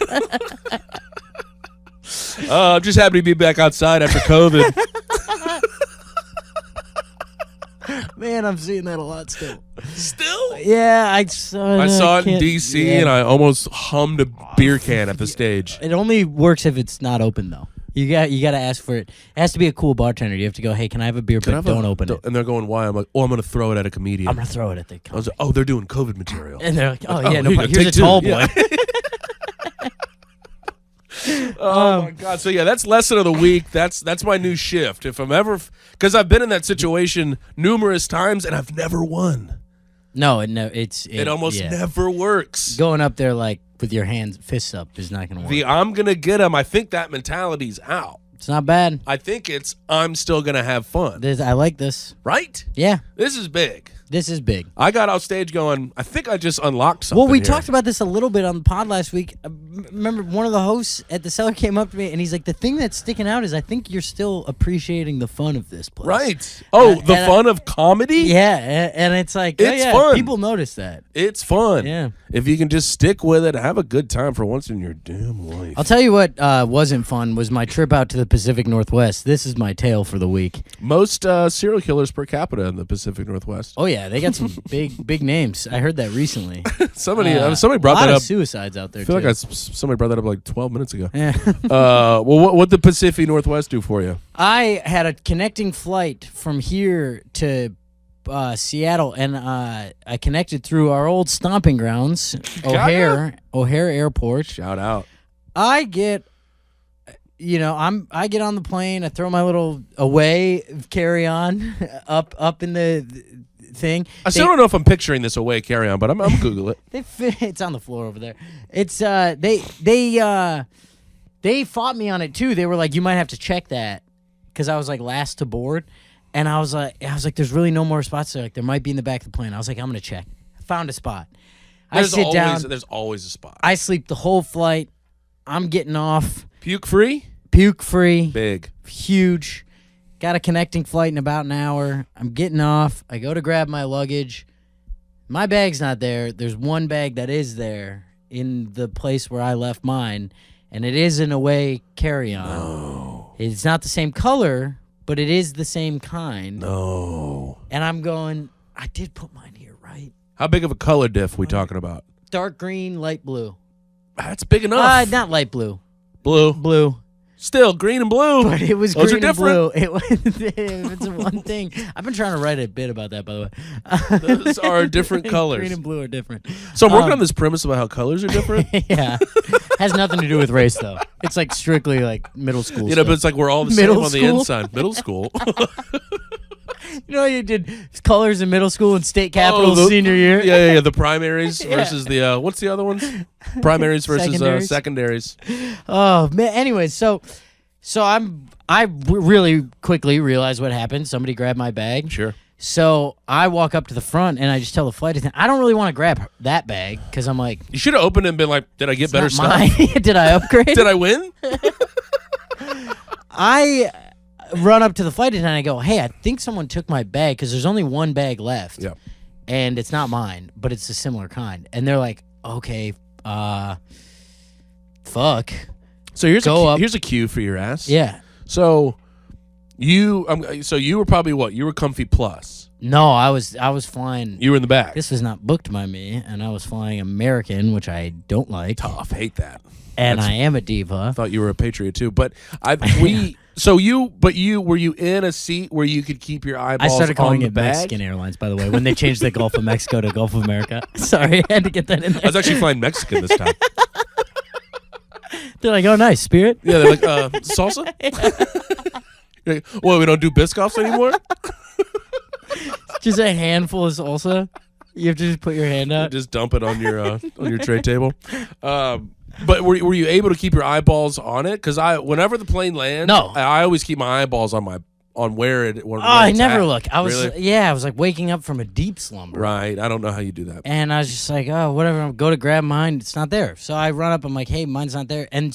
B: I'm just happy to be back outside after COVID.
C: Man, I'm seeing that a lot still.
B: Still?
C: Yeah, I saw
B: it in D.C. and I almost hummed a beer can at the stage.
C: It only works if it's not open, though. You got to ask for it. It has to be a cool bartender. You have to go, hey, can I have a beer, but don't open it.
B: And they're going, why? I'm like, oh, I'm going to throw it at a comedian.
C: I'm going to throw it at the
B: I was like, oh, they're doing COVID material.
C: And they're like, oh, yeah, no,
B: here you go,
C: here's a
B: take two.
C: tall boy.
B: Yeah. Oh my god! So yeah, that's lesson of the week. That's my new shift. If I'm ever, because I've been in that situation numerous times and I've never won.
C: No, it
B: almost never works.
C: Going up there like with your hands, fists up is not going to work.
B: The I'm gonna get him. I think that mentality's out.
C: It's not bad.
B: I think it's I'm still gonna have fun.
C: I like this.
B: Right?
C: Yeah,
B: This is big.
C: this is big.
B: I got off stage going, I think I just unlocked something.
C: Well, we
B: here.
C: talked about this a little bit on the pod last week. Remember, one of the hosts at the Cellar came up to me, and he's like, the thing that's sticking out is I think you're still appreciating the fun of this place.
B: Right. Oh, the
C: and
B: fun of comedy?
C: Yeah, and it's like,
B: It's fun.
C: people notice that.
B: It's fun.
C: Yeah.
B: If you can just stick with it, have a good time for once in your damn life.
C: I'll tell you what wasn't fun was my trip out to the Pacific Northwest. This is my tale for the week.
B: Most serial killers per capita in the Pacific Northwest.
C: Oh, yeah, they got some big names. I heard that recently.
B: Somebody brought that
C: a lot
B: up.
C: of suicides out there,
B: I feel
C: too.
B: like somebody brought that up like 12 minutes ago.
C: Yeah.
B: Well, what the Pacific Northwest do for you?
C: I had a connecting flight from here to Seattle, and I connected through our old stomping grounds, O'Hare Airport.
B: Shout out.
C: I get on the plane. I throw my little away carry-on up in the thing.
B: I still don't know if I'm picturing this away carry on, but I'm Google it.
C: It's on the floor over there. It's they fought me on it too. They were like, you might have to check that because I was like last to board, and I was like, there's really no more spots there. Like there might be in the back of the plane. I was like, I'm gonna check. I found a spot.
B: There's always a spot.
C: I sleep the whole flight. I'm getting off.
B: Puke free?
C: Puke free.
B: Big.
C: Huge. Got a connecting flight in about an hour. I'm getting off. I go to grab my luggage. My bag's not there. There's one bag that is there in the place where I left mine, and it is an away carry-on.
B: No.
C: It's not the same color, but it is the same kind.
B: No.
C: And I'm going, I did put mine here, right?
B: How big of a color diff we talking about?
C: Dark green, light blue.
B: That's big enough.
C: Not light blue.
B: Blue.
C: Blue.
B: Still green and blue.
C: But it was
B: Those
C: green
B: are
C: and blue.
B: different.
C: It's one thing. I've been trying to write a bit about that, by the way.
B: Those are different colors.
C: Green and blue are different.
B: So I'm working on this premise about how colors are different.
C: Yeah. Has nothing to do with race, though. It's like strictly like middle school stuff.
B: But it's like we're all the
C: Middle
B: same on the
C: school?
B: inside. Middle school.
C: You know, you did colors in middle school and state capitals senior year.
B: Yeah. The primaries versus the what's the other ones? Primaries versus secondaries.
C: Oh man. Anyways, so I really quickly realized what happened. Somebody grabbed my bag.
B: Sure.
C: So I walk up to the front and I just tell the flight attendant, I don't really want to grab that bag because I'm like,
B: You should have opened it and been like, did I get better
C: not
B: stuff?
C: mine. Did I upgrade?
B: Did I win?
C: I run up to the flight attendant and I go, hey, I think someone took my bag because there's only one bag left.
B: Yeah.
C: And it's not mine, but it's a similar kind. And they're like, okay, fuck.
B: So here's
C: Go up.
B: here's a cue for your ass.
C: Yeah.
B: So you were probably what? You were comfy plus.
C: No, I was flying.
B: You were in the back.
C: This was not booked by me, and I was flying American, which I don't like.
B: Tough. Hate that.
C: And I am a diva.
B: I thought you were a patriot too, but were you in a seat where you could keep your eyeballs
C: I started calling
B: on the
C: it
B: bag?
C: Mexican Airlines, by the way, when they changed the Gulf of Mexico to Gulf of America. Sorry, I had to get that in there.
B: I was actually flying Mexican this time.
C: They're like, oh, nice, Spirit.
B: Yeah, they're like, salsa? You're like, well, we don't do Biscoffs anymore?
C: Just a handful of salsa. You have to just put your hand out.
B: Just dump it on your tray table. But were you able to keep your eyeballs on it? Because whenever the plane lands,
C: No.
B: I always keep my eyeballs on where it. Where
C: I
B: it's
C: never
B: at.
C: look. I was
B: Really?
C: I was like waking up from a deep slumber.
B: Right. I don't know how you do that.
C: And I was just like, oh, whatever. I'll go to grab mine. It's not there. So I run up. I'm like, hey, mine's not there. And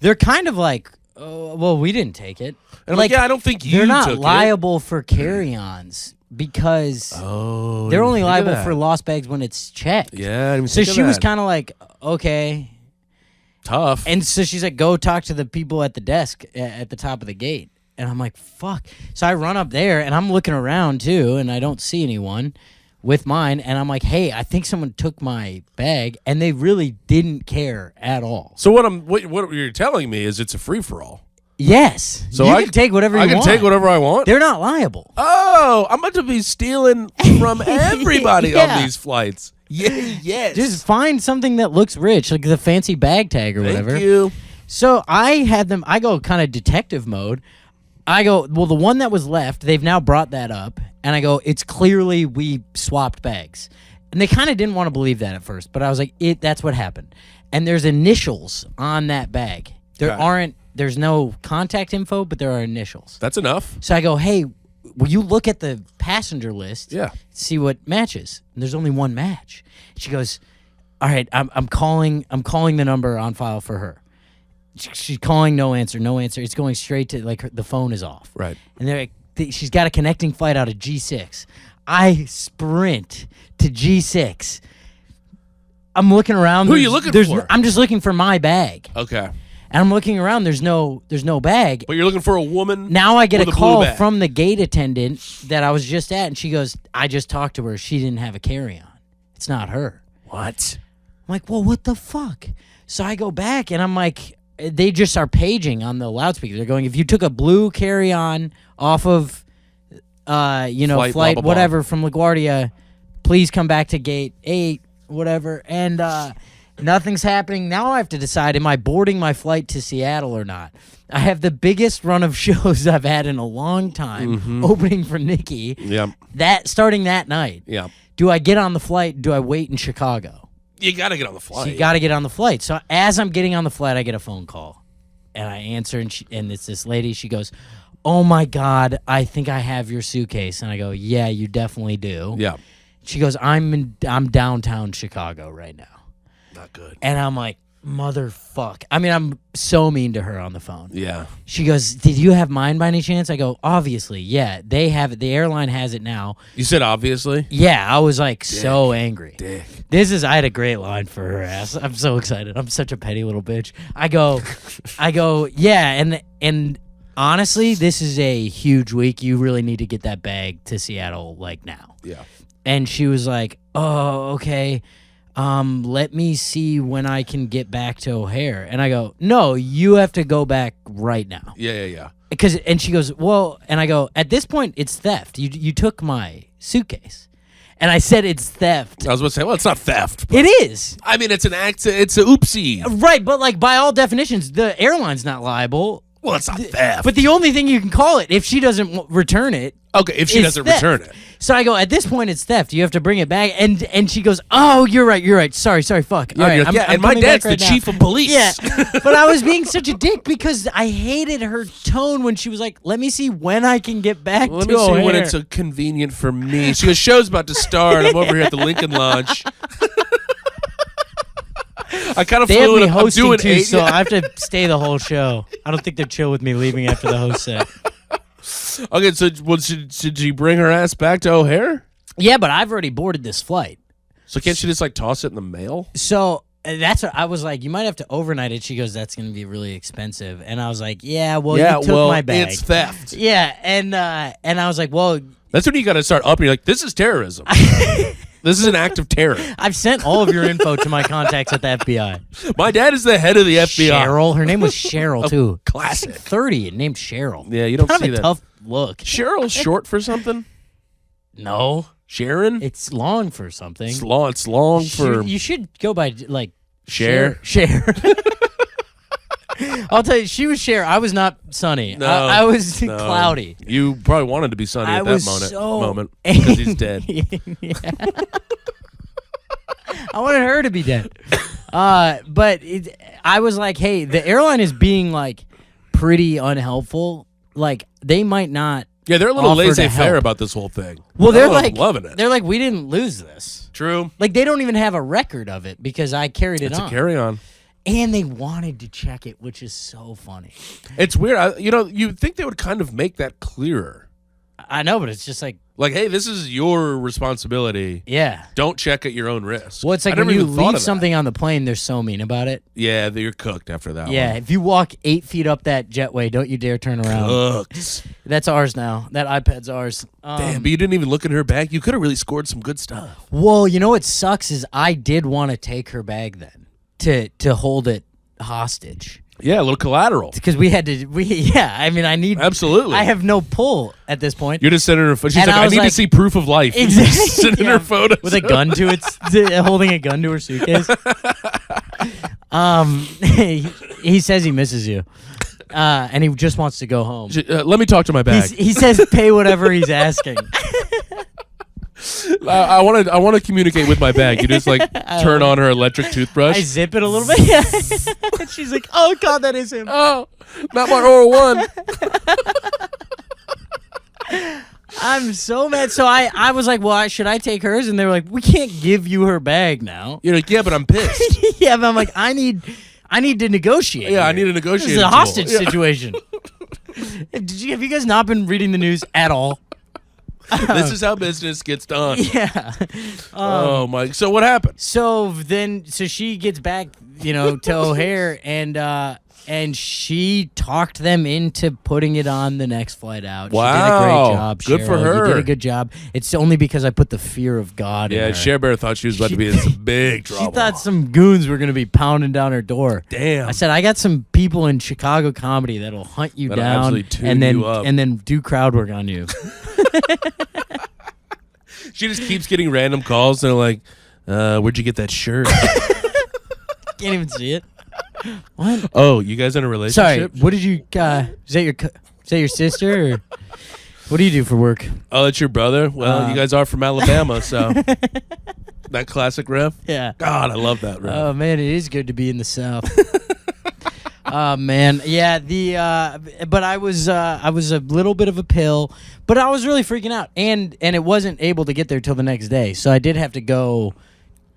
C: they're kind of like, oh, well, we didn't take it.
B: And I'm like, yeah, I don't think you
C: They're not
B: took
C: liable for carry-ons because
B: Oh,
C: they're only
B: think of
C: liable
B: that.
C: for lost bags when it's checked.
B: Yeah. I didn't even
C: So
B: think of
C: she was
B: that.
C: kind of like, okay.
B: tough.
C: And so she's like, go talk to the people at the desk at the top of the gate. And I'm like, fuck. So I run up there and I'm looking around too, and I don't see anyone with mine. And I'm like, hey, I think someone took my bag, and they really didn't care at all.
B: So what you're telling me is it's a free for all.
C: Yes.
B: So
C: you can take whatever you
B: I can
C: want.
B: take whatever I want.
C: They're not liable.
B: Oh, I'm about to be stealing from everybody
C: Yeah.
B: on these flights. Yeah, yes.
C: Just find something that looks rich, like the fancy bag tag or whatever.
B: Thank you.
C: So I go kind of detective mode. I go, well, the one that was left, they've now brought that up. And I go, it's clearly we swapped bags. And they kind of didn't want to believe that at first. But I was like, that's what happened. And there's initials on that bag. There's no contact info, but there are initials.
B: That's enough.
C: So I go, hey, will you look at the passenger list?
B: Yeah.
C: See what matches. And there's only one match. She goes, all right, I'm calling the number on file for her. She's calling, no answer. It's going straight to, like, the phone is off.
B: Right.
C: And they're like, she's got a connecting flight out of G6. I sprint to G6. I'm looking around.
B: Who are you looking for?
C: I'm just looking for my bag.
B: Okay.
C: And I'm looking around. There's no bag.
B: But you're looking for a woman.
C: Now I get
B: with
C: a
B: blue
C: call
B: bag.
C: from the gate attendant that I was just at, and she goes, I just talked to her. She didn't have a carry-on. It's not her.
B: What?
C: I'm like, well, what the fuck? So I go back, and I'm like, they just are paging on the loudspeaker. They're going, if you took a blue carry-on off of, flight
B: blah, blah, blah.
C: whatever from LaGuardia, please come back to gate 8, whatever. And nothing's happening. Now I have to decide, am I boarding my flight to Seattle or not? I have the biggest run of shows I've had in a long time, opening for Nikki.
B: Yeah.
C: Starting that night.
B: Yeah.
C: Do I get on the flight? Do I wait in Chicago?
B: You got to get on the flight.
C: So you got to get on the flight. So as I'm getting on the flight, I get a phone call. And I answer, and it's this lady. She goes, oh, my God, I think I have your suitcase. And I go, yeah, you definitely do.
B: Yeah.
C: She goes, I'm downtown Chicago right now.
B: Not good.
C: And I'm like, motherfuck. I mean, I'm so mean to her on the phone.
B: Yeah.
C: She goes, did you have mine by any chance? I go, obviously, yeah. They have it. The airline has it now.
B: You said obviously?
C: Yeah, I was like so angry.
B: Dick.
C: I had a great line for her ass. I'm so excited. I'm such a petty little bitch. I go, yeah, and honestly, this is a huge week. You really need to get that bag to Seattle, like, now.
B: Yeah.
C: And she was like, oh, okay. Let me see when I can get back to O'Hare. And I go, no, you have to go back right now.
B: Yeah.
C: And she goes, well, and I go, at this point, it's theft. You took my suitcase. And I said it's theft.
B: I was going to say, well, it's not theft. But
C: It is.
B: I mean, it's an act. It's a oopsie.
C: Right, but like by all definitions, the airline's not liable.
B: Well, it's not theft.
C: But the only thing you can call it, if she doesn't return it,
B: okay, if she
C: is
B: doesn't
C: theft.
B: return it.
C: So I go, at this point, it's theft. You have to bring it back. And she goes, oh, you're right. Sorry, fuck.
B: Yeah,
C: All right, I'm
B: and my
C: coming
B: dad's
C: back
B: the
C: right
B: chief
C: now.
B: of police.
C: Yeah, but I was being such a dick because I hated her tone when she was like, let me see when I can get back
B: Let
C: to
B: me see when
C: O'Hare.
B: it's convenient for me. She goes, show's about to start. I'm over here at the Lincoln Lodge. I kind of
C: They have
B: flew
C: me
B: in. I'm
C: hosting
B: doing
C: too,
B: 8.
C: so I have to stay the whole show. I don't think they're chill with me leaving after the host set.
B: Okay, so should she bring her ass back to O'Hare?
C: Yeah, but I've already boarded this flight.
B: So can't she just like toss it in the mail?
C: So that's what I was like, you might have to overnight it. She goes, that's going to be really expensive. And I was like, yeah, well, you took my bag.
B: It's theft.
C: Yeah, and I was like, well,
B: That's when you got to start up. You're like, this is terrorism. This is an act of terror.
C: I've sent all of your info to my contacts at the FBI.
B: My dad is the head of the FBI.
C: Cheryl, her name was Cheryl too.
B: Classic.
C: 30 and named Cheryl.
B: Yeah, you don't
C: kind
B: see
C: of a
B: that.
C: tough look.
B: Cheryl's short for something.
C: No,
B: Sharon.
C: it's long for something.
B: It's long for
C: You should go by like
B: Cher.
C: Cher. I'll tell you, she was Cher. I was not Sunny.
B: No,
C: I was
B: no.
C: Cloudy.
B: You probably wanted to be Sunny
C: I
B: at
C: was
B: that
C: so
B: moment because he's dead.
C: Yeah. I wanted her to be dead. But I was like, hey, the airline is being like pretty unhelpful. Like they might not.
B: Yeah, they're a little
C: offer to
B: laissez-faire
C: help.
B: about this whole thing.
C: Well, they're
B: Oh,
C: like
B: I'm loving it.
C: They're like, we didn't lose this.
B: True.
C: Like they don't even have a record of it because I carried it
B: It's
C: on.
B: a carry-on.
C: And they wanted to check it, which is so funny.
B: It's weird. You'd think they would kind of make that clearer.
C: I know, but it's just like,
B: Like, hey, this is your responsibility.
C: yeah.
B: Don't check at your own risk.
C: Well, it's like
B: I never
C: when you
B: even thought
C: leave
B: of that.
C: something on the plane, they're so mean about it.
B: Yeah, you're cooked after that
C: Yeah,
B: one.
C: if you walk 8 feet up that jetway, don't you dare turn around.
B: Cooked.
C: That's ours now. That iPad's ours.
B: Damn, but you didn't even look in her bag. You could have really scored some good stuff.
C: Well, you know what sucks is I did want to take her bag then to hold it hostage
B: Yeah, a little collateral.
C: because I mean I need
B: Absolutely.
C: I have no pull at this point.
B: You're just sending her. She's
C: And
B: like,
C: I
B: I
C: was
B: need to
C: like-
B: see proof of life.
C: Exactly.
B: Sending
C: Yeah.
B: her photos
C: with a gun to its holding a gun to her suitcase. He says he misses you, and he just wants to go home.
B: Let me talk to my bag.
C: He says pay whatever he's asking.
B: I want to communicate with my bag. You just like turn on her electric toothbrush.
C: I zip it a little bit. And she's like, "Oh God, that is him."
B: Oh, not my oral one.
C: I'm so mad. So I was like, "Well, should I take hers?" And they were like, "We can't give you her bag now."
B: You're like, yeah, but I'm pissed.
C: Yeah, but I'm like, I need to negotiate.
B: Yeah, I
C: here.
B: need to negotiate.
C: This is a
B: tool.
C: hostage
B: Yeah.
C: situation. Have you guys not been reading the news at all?
B: This is how business gets done.
C: Yeah.
B: Oh my! So what happened?
C: So she gets back, to O'Hare, and she talked them into putting it on the next flight out. She did a
B: Wow.
C: great job.
B: Good for
C: Cheryl.
B: her.
C: You did a good job. It's only because I put the fear of God in
B: Yeah,
C: her.
B: Cher Bear thought she was about to be in some big
C: She
B: trouble.
C: thought some goons were going to be pounding down her door.
B: Damn.
C: I said, I got some people in Chicago comedy that'll hunt you
B: That'll
C: down
B: absolutely tune
C: and then
B: you up.
C: and then do crowd work on you.
B: She just keeps getting random calls. They're like, "Where'd you get that shirt?"
C: Can't even see it. What?
B: Oh, you guys in a
C: Sorry.
B: relationship?
C: What did you? Is that your sister? Or what do you do for work?
B: Oh, it's your brother. Well, you guys are from Alabama, so that classic riff.
C: Yeah.
B: God, I love that riff.
C: Oh man, it is good to be in the South. Oh man, yeah. But I was a little bit of a pill, but I was really freaking out, and it wasn't able to get there till the next day, so I did have to go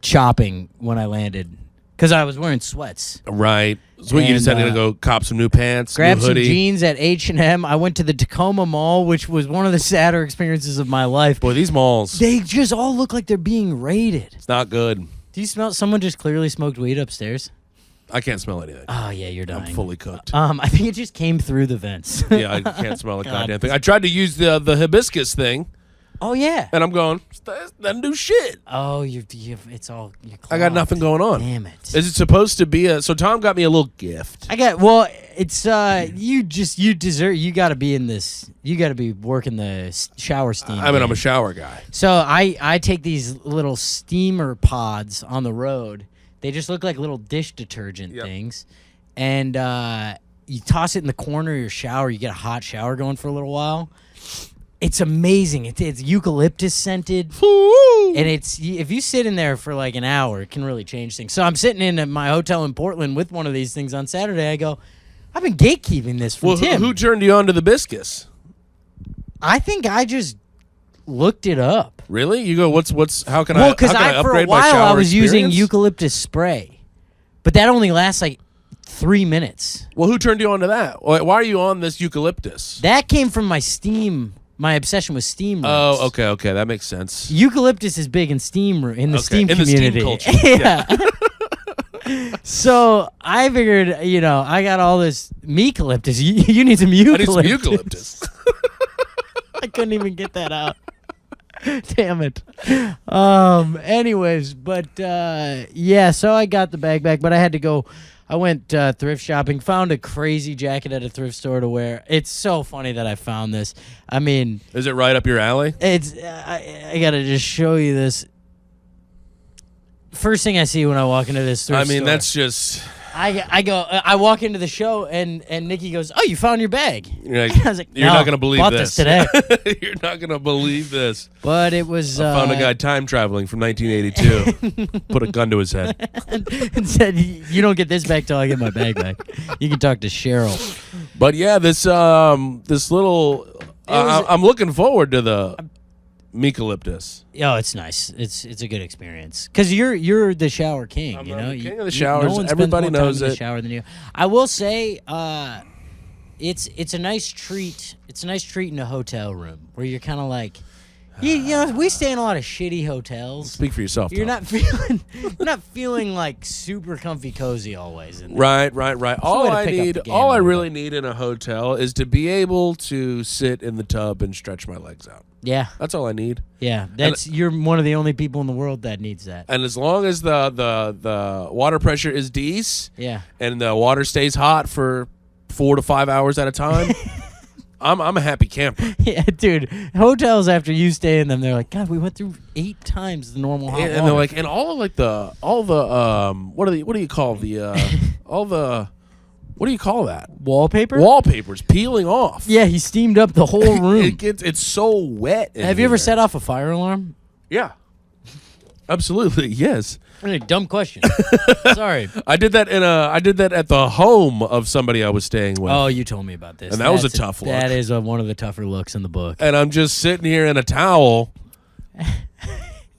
C: shopping when I landed because I was wearing sweats.
B: Right. So you just had to go cop some new pants,
C: Grab
B: new
C: some
B: hoodie.
C: jeans at H&M. I went to the Tacoma Mall, which was one of the sadder experiences of my life.
B: Boy, these malls,
C: They just all look like they're being raided.
B: it's not good.
C: Do you smell? Someone just clearly smoked weed upstairs.
B: I can't smell anything.
C: Oh yeah, you're dying.
B: I'm fully cooked.
C: I think it just came through the vents.
B: Yeah, I can't smell a
C: God.
B: goddamn thing. I tried to use the hibiscus thing,
C: Oh yeah.
B: and I'm going, that doesn't do shit.
C: Oh, it's all. You're
B: I got
C: clogged.
B: nothing going on.
C: Damn it.
B: Is it supposed to be so Tom got me a little gift.
C: It's you deserve. You got to be in this. You got to be working the shower steam.
B: I mean, I'm
C: game.
B: a shower guy.
C: So I take these little steamer pods on the road. They just look like little dish detergent
B: Yep.
C: things, and you toss it in the corner of your shower. You get a hot shower going for a little while. It's amazing. It's eucalyptus scented, and if you sit in there for like an hour, it can really change things. So I'm sitting in at my hotel in Portland with one of these things on Saturday. I go, I've been gatekeeping this from Tim.
B: Who turned you on to the biscus?
C: I think I just looked it up.
B: Really? You go, how can
C: Well,
B: I
C: because
B: upgrade
C: for a
B: my
C: while
B: shower
C: I was using
B: experience?
C: eucalyptus spray, but that only lasts like 3 minutes.
B: Well, who turned you on to that? Why are you on this eucalyptus?
C: That came from my obsession with steam rooms.
B: Oh, okay, that makes sense.
C: Eucalyptus is big in steam the steam
B: in
C: community.
B: the steam culture.
C: Yeah. So I figured, I got all this eucalyptus. You need some eucalyptus.
B: I need some eucalyptus.
C: I couldn't even get that out. Damn it. Anyways, but so I got the bag back, but I had to go. I went thrift shopping, found a crazy jacket at a thrift store to wear. It's so funny that I found this. I mean,
B: is it right up your alley?
C: It's I gotta just show you this. First thing I see when I walk into this thrift store.
B: That's just.
C: I walk into the show and Nikki goes, "Oh, you found your bag."
B: You're like,
C: I was like,
B: you're
C: "No,
B: not gonna believe
C: bought
B: this
C: today."
B: You're not gonna believe this.
C: But it was.
B: I found a guy time traveling from 1982. Put a gun to his head
C: and said, "You don't get this back till I get my bag back. You can talk to Cheryl."
B: But yeah, this little. I'm looking forward to the eucalyptus.
C: Oh, it's nice. It's a good experience because you're the shower king.
B: I'm
C: the
B: king of the showers.
C: No one
B: Everybody
C: spends more time
B: knows
C: in the
B: it.
C: shower than you. I will say, it's a nice treat. It's a nice treat in a hotel room where you're kind of like, we stay in a lot of shitty hotels.
B: Speak for yourself.
C: You're
B: Tom.
C: not feeling like super comfy cozy always.
B: Right. All
C: way to pick up the game
B: all I
C: a little
B: really need in a hotel is to be able to sit in the tub and stretch my legs out.
C: Yeah,
B: That's all I need.
C: yeah. You're one of the only people in the world that needs that.
B: And as long as the water pressure is decent,
C: Yeah.
B: and the water stays hot for 4 to 5 hours at a time, I'm a happy camper.
C: Yeah, dude. Hotels after you stay in them, they're like, God, we went through 8 times the normal hot
B: And
C: water.
B: they're like, and all the what do you call what do you call that?
C: Wallpaper?
B: Wallpaper's peeling off.
C: Yeah, he steamed up the whole room.
B: It's so wet.
C: Have you ever set off a fire alarm?
B: Yeah. Absolutely, yes.
C: Dumb question. Sorry.
B: I did that at the home of somebody I was staying with.
C: Oh, you told me about this.
B: And that was a tough look.
C: That is one of the tougher looks in the book.
B: And I'm just sitting here in a towel.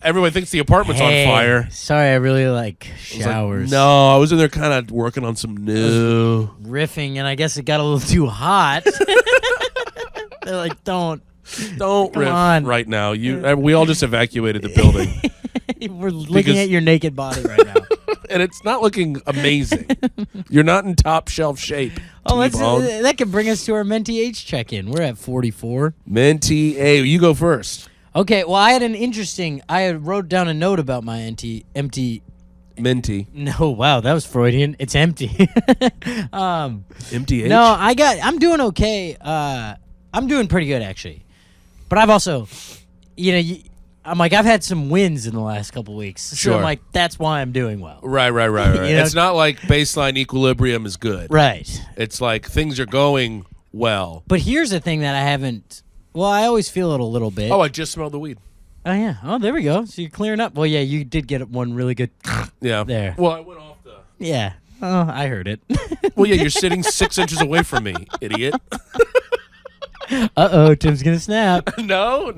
B: Everyone thinks the apartment's on fire.
C: Sorry, I really like
B: I was
C: showers.
B: like, no, I was in there kind of working on some new.
C: Riffing, and I guess it got a little too hot. They're like, don't
B: riff
C: on.
B: right now. We all just evacuated the building.
C: We're looking at your naked body right now.
B: And it's not looking amazing. You're not in top shelf shape.
C: Oh,
B: T-Bone.
C: that could bring us to our Menty H check-in. We're at 44.
B: Menty A. You go first.
C: Okay, well, I had wrote down a note about my empty.
B: Menty.
C: No, wow, that was Freudian. It's empty.
B: Empty H?
C: No, I'm doing okay. I'm doing pretty good, actually. But I've also, I'm like, I've had some wins in the last couple weeks. So
B: Sure.
C: I'm like, that's why I'm doing well.
B: Right. It's not like baseline equilibrium is good.
C: Right.
B: It's like things are going well.
C: But here's the thing that I haven't. Well, I always feel it a little bit.
B: Oh, I just smelled the weed.
C: Oh, yeah. Oh, there we go. So you're clearing up. Well, yeah, you did get one really good.
B: Yeah.
C: There.
B: Well, I went off the.
C: Yeah. Oh, I heard it.
B: Well, yeah, you're sitting 6 inches away from me, idiot.
C: Uh-oh, Tim's going to snap.
B: No.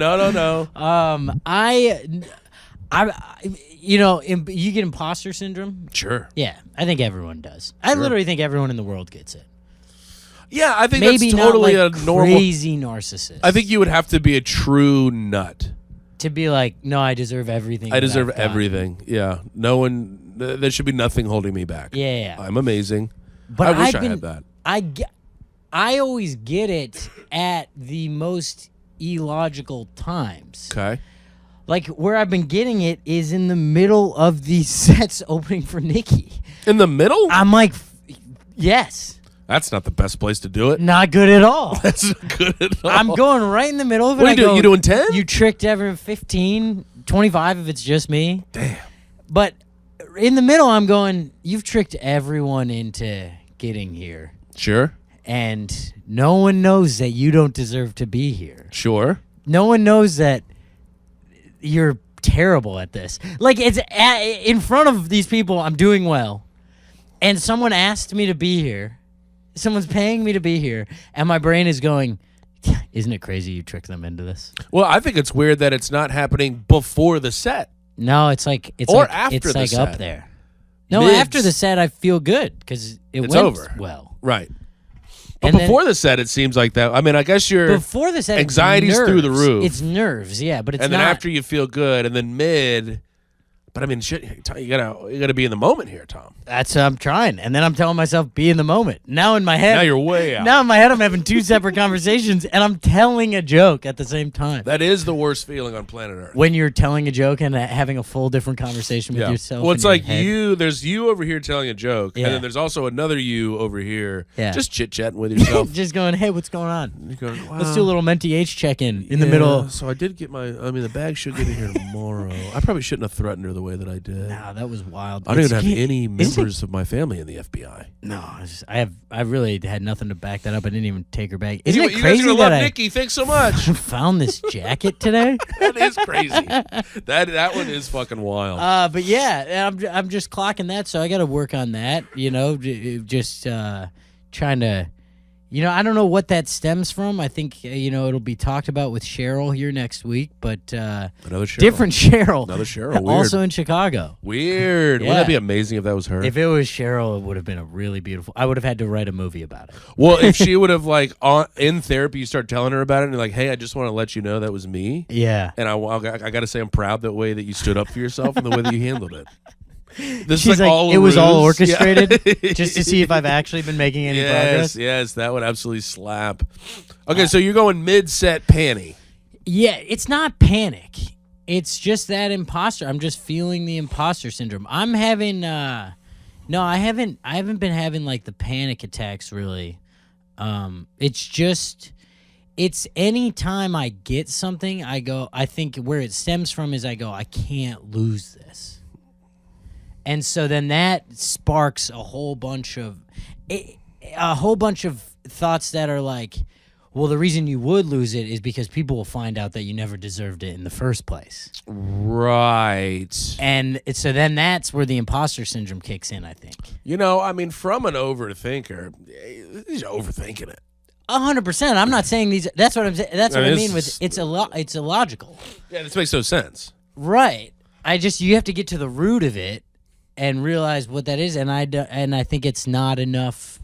C: You get imposter syndrome?
B: Sure.
C: Yeah, I think everyone does. I literally think everyone in the world gets it.
B: Yeah, I think
C: Maybe
B: that's totally
C: not like
B: a normal.
C: crazy narcissist.
B: I think you would have to be a true nut.
C: To be like, no, I deserve everything.
B: I deserve
C: that I've gotten.
B: everything. Yeah. No one. There should be nothing holding me back.
C: Yeah.
B: I'm amazing.
C: But
B: I wish I had that.
C: I always get it at the most illogical times.
B: Okay.
C: Like, where I've been getting it is in the middle of these sets opening for Nikki.
B: In the middle?
C: I'm like, yes.
B: That's not the best place to do it.
C: Not good at all.
B: That's not good at all.
C: I'm going right in the middle of it.
B: What are you doing? You doing 10?
C: You tricked everyone 15, 25 if it's just me.
B: Damn.
C: But in the middle, I'm going, you've tricked everyone into getting here.
B: Sure.
C: and no one knows that you don't deserve to be here.
B: Sure.
C: No one knows that you're terrible at this. Like, it's in front of these people, I'm doing well, and someone asked me to be here. Someone's paying me to be here, and my brain is going, isn't it crazy you tricked them into this?
B: Well, I think it's weird that it's not happening before the set.
C: No, it's like
B: after the set.
C: up there. No,
B: Mids.
C: after the set, I feel good because it's went
B: over.
C: well.
B: Right. But
C: And
B: before the set, it seems like that. I mean, I guess your
C: before the set,
B: anxiety's
C: it's nerves.
B: through the roof.
C: It's nerves, yeah, but it's
B: and then
C: not.
B: after you feel good, and then mid. But I mean, shit, you gotta be in the moment here, Tom.
C: That's what I'm trying, and then I'm telling myself, be in the moment. Now in my head,
B: Now you're way out.
C: Now in my head, I'm having two separate conversations, and I'm telling a joke at the same time.
B: That is the worst feeling on planet Earth.
C: When you're telling a joke and having a full different conversation with yourself.
B: Well, it's
C: in your
B: like
C: head.
B: there's you over here telling a joke,
C: Yeah.
B: and then there's also another you over here just chit-chatting with yourself.
C: Just going, hey, what's going on?
B: You're going,
C: Let's do a little menty H check-in in the middle.
B: So I did get the bag should get in here tomorrow. I probably shouldn't have threatened her the way that I did.
C: Nah, that was wild.
B: I don't even have any members of my family in the FBI.
C: No, I really had nothing to back that up. I didn't even take her back. Isn't it
B: You
C: crazy
B: guys are gonna
C: that
B: love
C: I
B: Nikki? Thanks so much.
C: found this jacket today?
B: That is crazy. That one is fucking wild.
C: But yeah, I'm just clocking that, so I got to work on that. You know, just trying to. You know, I don't know what that stems from. I think, it'll be talked about with Cheryl here next week, but
B: Another Cheryl.
C: different Cheryl.
B: Another Cheryl. Weird.
C: Also in Chicago.
B: Weird.
C: Yeah.
B: Wouldn't that be amazing if that was her?
C: If it was Cheryl, it would have been a really beautiful. I would have had to write a movie about it.
B: Well, if she would have, in therapy, you start telling her about it, and you're like, hey, I just want to let you know that was me.
C: Yeah.
B: And I got to say I'm proud the way that you stood up for yourself and the way that you handled it. This
C: She's
B: is
C: like,
B: all
C: it was all
B: ruse.
C: orchestrated
B: Yeah.
C: just to see if I've actually been making any progress.
B: Yes, that would absolutely slap. Okay, so you're going mid-set panty.
C: Yeah, it's not panic. It's just that imposter. I'm just feeling the imposter syndrome. I'm having no, I haven't been having like the panic attacks really. It's any time I get something, I think where it stems from is I can't lose this. And so then that sparks a whole bunch of thoughts that are like, well, the reason you would lose it is because people will find out that you never deserved it in the first place.
B: Right.
C: And so then that's where the imposter syndrome kicks in, I think.
B: From an overthinker, he's overthinking it.
C: 100%. I'm not saying these. That's what I'm saying. That's what I mean with it's illogical.
B: Yeah, this makes no sense.
C: Right. You have to get to the root of it and realize what that is, and I think it's not enough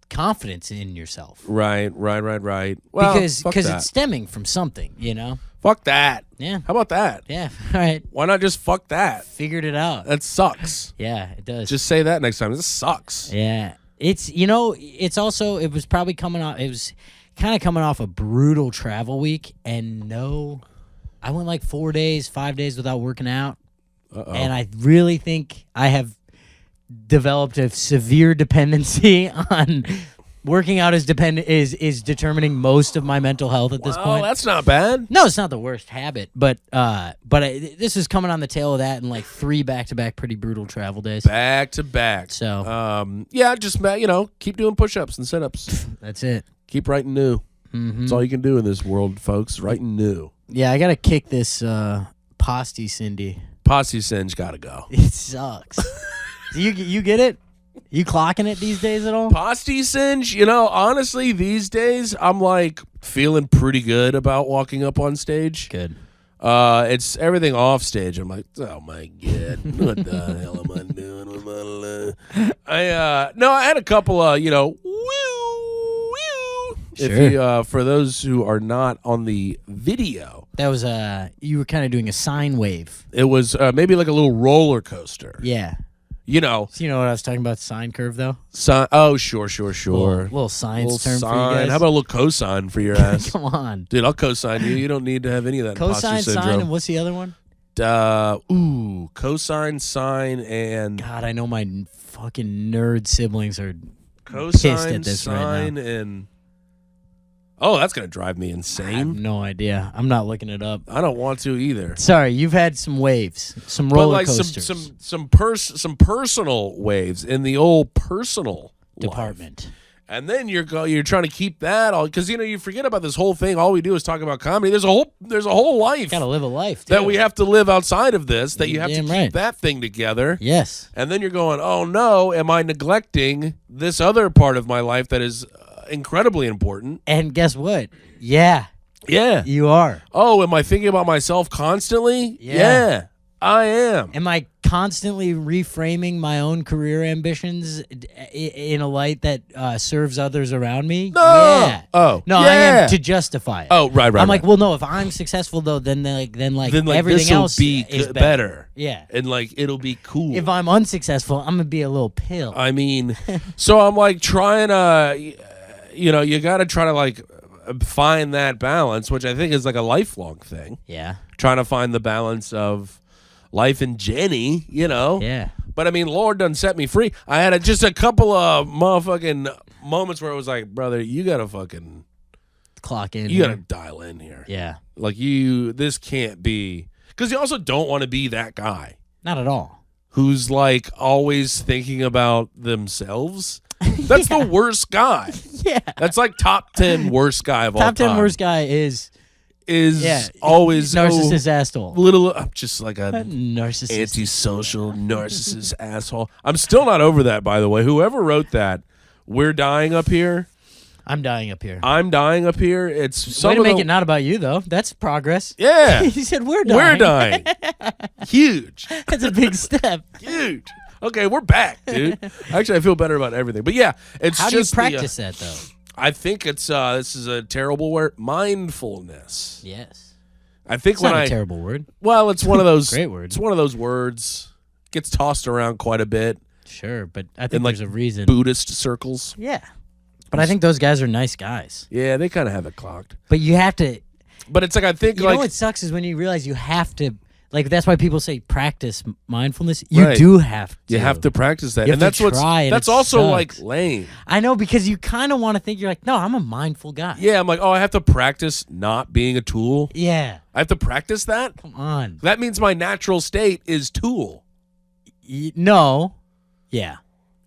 C: confidence in yourself.
B: Right. Well,
C: Because
B: fuck that.
C: it's stemming from something,
B: Fuck that.
C: Yeah.
B: How about that?
C: Yeah. All right.
B: Why not just fuck that?
C: Figured it out.
B: That sucks.
C: Yeah, it does.
B: Just say that next time. This sucks.
C: Yeah. It's also it was probably coming off. It was kind of coming off a brutal travel week, and I went like 4 days, 5 days without working out.
B: Uh-oh.
C: And I really think I have developed a severe dependency on working out is determining most of my mental health at this point.
B: That's not bad.
C: No, it's not the worst habit, but this is coming on the tail of that in like 3 back-to-back pretty brutal travel days.
B: Back to back.
C: So
B: just keep doing push-ups and sit-ups.
C: that's it.
B: Keep writing new.
C: Mm-hmm.
B: That's all you can do in this world, folks. Writing new.
C: Yeah, I gotta kick this posty Cindy.
B: Posse Singe gotta go.
C: It sucks. You get it? You clocking it these days at all?
B: Posse Singe, honestly, these days I'm like feeling pretty good about walking up on stage.
C: Good.
B: It's everything off stage. I'm like, oh my god, what the hell am I doing with my life? I had a couple of woo.
C: Sure.
B: If for those who are not on the video,
C: That was you were kind of doing a sine wave.
B: it was maybe like a little roller coaster.
C: Yeah. So you know what I was talking about, sine curve though?
B: Oh, sure.
C: Little science
B: Little
C: term for you
B: sine.
C: guys.
B: How about a little cosine for your ass?
C: Come on.
B: Dude, I'll cosine you. You don't need to have any of that imposter
C: Cosine,
B: syndrome.
C: sine, and what's the other one?
B: Cosine, sine, and
C: God, I know my fucking nerd siblings are
B: cosine,
C: pissed at this right
B: sine,
C: now.
B: and that's gonna drive me
C: I have
B: insane.
C: no idea. I'm not looking it up.
B: I don't want to either.
C: Sorry, you've had some waves, some
B: But
C: roller
B: like
C: coasters.
B: some personal waves in the old personal
C: department.
B: life. And then you're trying to keep that all because you forget about this whole thing. All we do is talk about comedy. There's a whole life.
C: Gotta live a life
B: that
C: too.
B: we have to live outside of this. That you have to keep that thing together.
C: Yes.
B: And then you're going, oh no, am I neglecting this other part of my life that is incredibly important?
C: And guess what? Yeah.
B: Yeah.
C: You are.
B: Oh, am I thinking about myself constantly? Yeah, I am.
C: Am I constantly reframing my own career ambitions in a light that serves others around me?
B: No.
C: Yeah.
B: Oh.
C: No,
B: yeah.
C: I am to justify it.
B: Oh, right.
C: I'm like, well, no. If I'm successful though, then everything
B: this'll
C: else
B: be
C: is
B: better.
C: Yeah.
B: And it'll be cool.
C: If I'm unsuccessful, I'm gonna be a little pill.
B: I mean, so I'm trying to, you got to try to find that balance, which I think is a lifelong thing.
C: Yeah.
B: Trying to find the balance of life and Jenny,
C: Yeah.
B: But I mean, Lord done set me free. I had just a couple of motherfucking moments where it was like, brother, you gotta fucking
C: Clock in.
B: you gotta dial in here.
C: Yeah.
B: This can't be, because you also don't want to be that guy
C: Not at all.
B: who's always thinking about themselves. That's the worst guy.
C: Yeah.
B: That's top 10 worst guy of all time.
C: Top 10 worst guy is
B: always
C: narcissist asshole.
B: I'm just a
C: Narcissist.
B: antisocial narcissist asshole. I'm still not over that, by the way. Whoever wrote that, we're dying up here.
C: I'm dying up here.
B: I'm dying up here. It's
C: Way to make it not about you, though. That's progress.
B: Yeah.
C: He said we're dying.
B: We're dying. Huge.
C: That's a big step.
B: Huge. Okay, we're back, dude. Actually, I feel better about everything. But yeah, it's
C: How do you
B: just
C: practice that, though?
B: I think it's this is a terrible word, mindfulness.
C: Yes.
B: I think
C: It's
B: when
C: not a terrible word.
B: well, it's one of those
C: Great word.
B: It's one of those words gets tossed around quite a bit
C: Sure, but I think
B: in
C: there's a reason.
B: Buddhist circles.
C: Yeah. But I think those guys are nice guys.
B: Yeah, they kind of have it clocked.
C: But you have to.
B: But it's I think
C: You know what sucks is when you realize you have to. That's why people say practice mindfulness. You
B: Right.
C: do have to.
B: you have to practice that,
C: You
B: and
C: have
B: that's
C: to
B: what's
C: try, and
B: that's
C: it
B: also
C: sucks.
B: lame.
C: I know, because you kind of want to think you're no, I'm a mindful guy.
B: Yeah, I'm I have to practice not being a tool.
C: Yeah.
B: I have to practice that.
C: Come on.
B: That means my natural state is tool.
C: No. Yeah.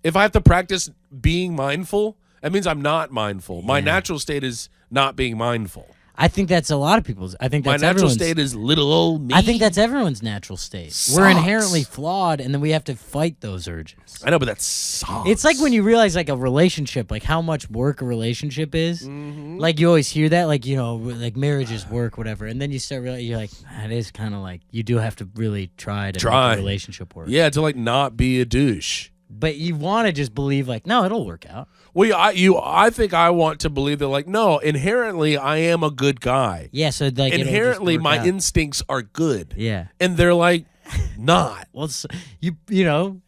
B: If I have to practice being mindful, that means I'm not mindful. My
C: Yeah.
B: natural state is not being mindful.
C: I think that's a lot of people's. I think
B: My
C: that's
B: natural
C: everyone's.
B: state is little old me.
C: I think that's everyone's natural state. We're inherently flawed, and then we have to fight those urges.
B: I know, but that sucks.
C: It's like when you realize a relationship, how much work a relationship is.
B: Mm-hmm.
C: You always hear that, marriage is work, whatever. And then you start realizing, you're that is kind of you do have to really try to make a relationship work.
B: Yeah, to not be a douche.
C: But you want to just believe no, it'll work out.
B: Well, I think I want to believe that no, inherently I am a good guy.
C: Yeah, so it'll just
B: Inherently
C: work
B: my
C: out.
B: instincts are good.
C: Yeah.
B: And they're not.
C: Well,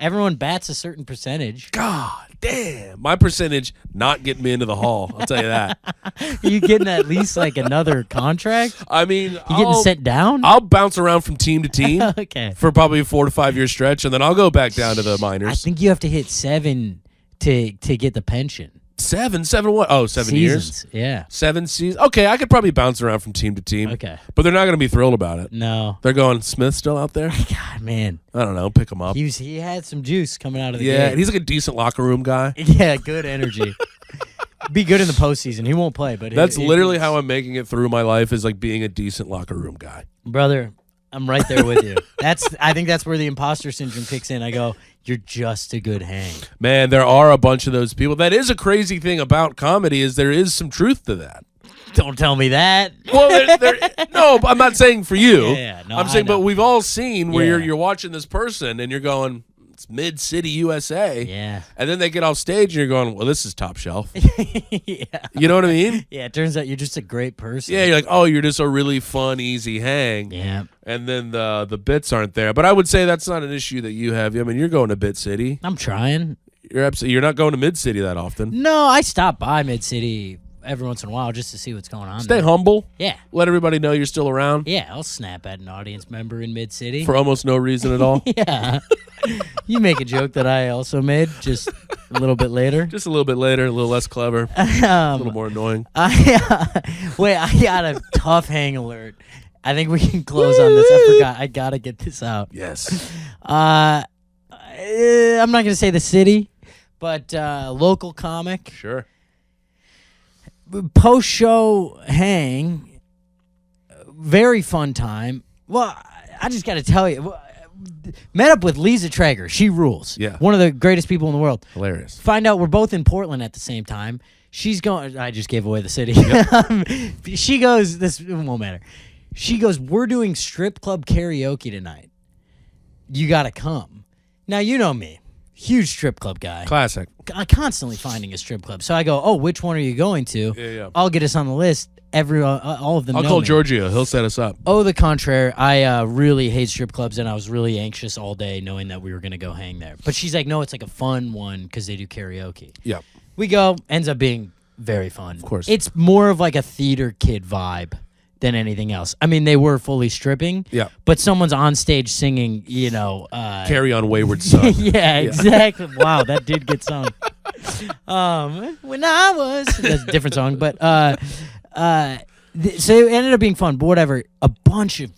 C: everyone bats a certain percentage.
B: God damn. My percentage not getting me into the hall. I'll tell you that.
C: Are you getting at least another contract?
B: I mean,
C: You getting sent down?
B: I'll bounce around from team to team
C: Okay.
B: for probably a 4 to 5 year stretch, and then I'll go back down to the
C: I
B: minors.
C: think you have to hit 7 to get the pension.
B: 7 what? Oh, 7 years.
C: Seasons. Yeah.
B: 7 seasons. Okay, I could probably bounce around from team to team.
C: Okay.
B: But they're not going to be thrilled about it.
C: No.
B: They're going, Smith still out there?
C: God, man.
B: I don't know. Pick him up.
C: He had some juice coming out of the
B: Yeah,
C: gate.
B: he's a decent locker room guy.
C: Yeah, good energy. Be good in the postseason. He won't play, but
B: That's literally how I'm making it through my life, is being a decent locker room guy.
C: Brother, I'm right there with you. I think that's where the imposter syndrome kicks in. I go, you're just a good hang.
B: Man, there are a bunch of those people. That is a crazy thing about comedy, is there is some truth to that.
C: Don't tell me that.
B: Well, no, I'm not saying for you.
C: Yeah, no,
B: I'm
C: I
B: saying,
C: know.
B: but we've all seen where
C: Yeah.
B: you're watching this person and you're going, it's mid-city USA.
C: Yeah.
B: And then they get off stage and you're going, well, this is top shelf.
C: Yeah.
B: You know what I mean?
C: Yeah, it turns out you're just a great person.
B: Yeah, you're oh, you're just a really fun, easy hang.
C: Yeah.
B: And then the bits aren't there. But I would say that's not an issue that you have. I mean, you're going to Bit City.
C: I'm trying.
B: You're not going to Mid City that often.
C: No, I stop by Mid-City every once in a while just to see what's going on
B: Stay
C: there.
B: humble.
C: Yeah.
B: Let everybody know you're still around
C: Yeah, I'll snap at an audience member in Mid-City.
B: for almost no reason at all.
C: Yeah. You make a joke that I also made just a little bit later.
B: Just a little bit later, a little less clever, a little more annoying.
C: Wait, I got a tough hang alert. I think we can close on this. I forgot. I got to get this out.
B: Yes.
C: I'm not going to say the city, but local comic.
B: Sure.
C: post show hang, very fun time. Well, I just got to tell you, met up with Lisa Traeger. She rules.
B: Yeah.
C: One of the greatest people in the world.
B: Hilarious.
C: Find out we're both in Portland at the same time. She's going. I just gave away the city.
B: Yep.
C: She goes. This won't matter. She goes. We're doing strip club karaoke tonight. You got to come. Now you know me, huge strip club guy.
B: Classic.
C: I'm constantly finding a strip club. So I go, oh, which one are you going to?
B: Yeah.
C: I'll get us on the list. All of them.
B: I'll
C: know
B: call
C: me.
B: Giorgio. He'll set us up.
C: Oh, the contrary. I really hate strip clubs, and I was really anxious all day knowing that we were going to go hang there. But she's like, no, it's like a fun one because they do karaoke.
B: Yep.
C: We go. Ends up being very fun. Of
B: course.
C: It's more of like a theater kid vibe than anything else. I mean, they were fully stripping.
B: Yeah.
C: But someone's on stage singing,
B: Carry on, Wayward Son.
C: yeah, exactly. Wow, that did get sung. When I was... That's a different song, but... so it ended up being fun, but whatever. A bunch of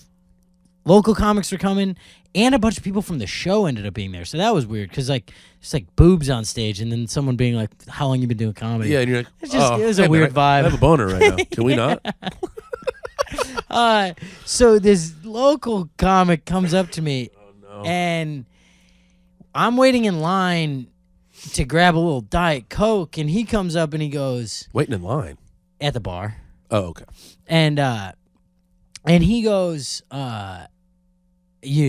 C: local comics were coming, and a bunch of people from the show ended up being there. So that was weird, because it's like boobs on stage, and then someone being like, how long you been doing comedy?
B: Yeah, and you're like,
C: it was a weird vibe.
B: I have a boner right now. Can we not?
C: So this local comic comes up to me, and I'm waiting in line to grab a little Diet Coke, and he comes up and he goes...
B: Waiting in line?
C: At the bar.
B: Oh, okay.
C: And he goes, can I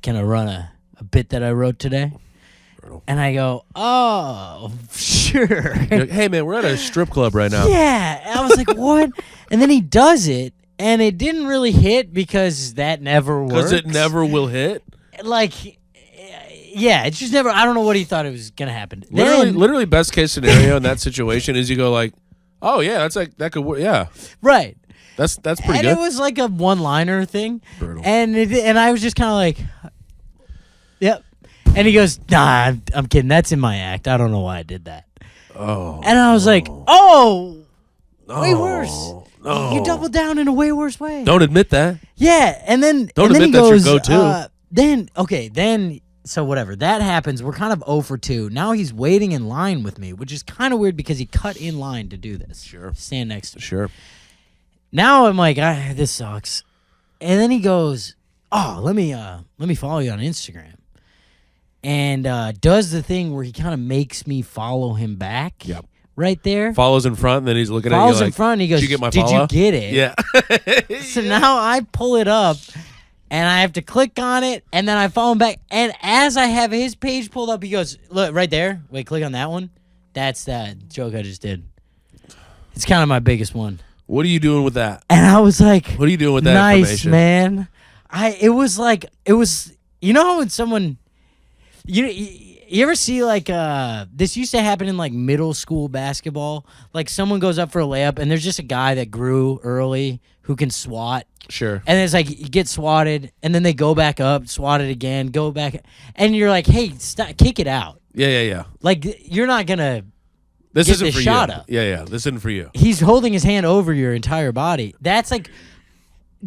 C: run a bit that I wrote today?
B: Brutal.
C: And I go, oh, sure.
B: You're like, hey, man, we're at a strip club right now.
C: Yeah. And I was like, what? And then he does it, and it didn't really hit because that never works.
B: Because it never will hit?
C: Like, yeah, it's just never, I don't know what he thought it was going to happen.
B: Literally best case scenario in that situation is you go like, oh, yeah, that's like, that could work. Yeah.
C: Right.
B: That's pretty
C: and
B: good.
C: It was like a one-liner thing.
B: Brutal.
C: And I was just kind of like, yep. And he goes, nah, I'm kidding. That's in my act. I don't know why I did that.
B: Oh.
C: And I was like, oh,
B: no,
C: way worse.
B: No.
C: You doubled down in a way worse way.
B: Don't admit that.
C: Yeah. And then,
B: Don't
C: and then
B: admit
C: he goes,
B: that's your go-to.
C: Then, so whatever. That happens. We're kind of 0 for 2. Now he's waiting in line with me, which is kind of weird because he cut in line to do this.
B: Sure.
C: Stand next to me.
B: Sure.
C: Now I'm like, this sucks. And then he goes, oh, let me follow you on Instagram. And does the thing where he kind of makes me follow him back.
B: Yep.
C: Right there.
B: Follows in front, and then he's looking at you
C: Follows
B: like,
C: in front, and he goes,
B: did you get my
C: did
B: follow?
C: you get it?
B: Yeah.
C: So now I pull it up, and I have to click on it, and then I follow him back. And as I have his page pulled up, he goes, look, right there. Wait, click on that one. That's that joke I just did. It's kind of my biggest one.
B: What are you doing with that?
C: And I was like,
B: what are you doing with that
C: nice,
B: information?
C: Man. It was, you know how when someone, you ever see like, this used to happen in like middle school basketball. Like someone goes up for a layup and there's just a guy that grew early who can swat.
B: Sure.
C: And it's like, you get swatted and then they go back up, swat it again, go back. And you're like, hey, stop, kick it out.
B: Yeah.
C: Like, you're not going to.
B: This isn't for
C: shot
B: you.
C: up.
B: Yeah. This isn't for you.
C: He's holding his hand over your entire body. That's like,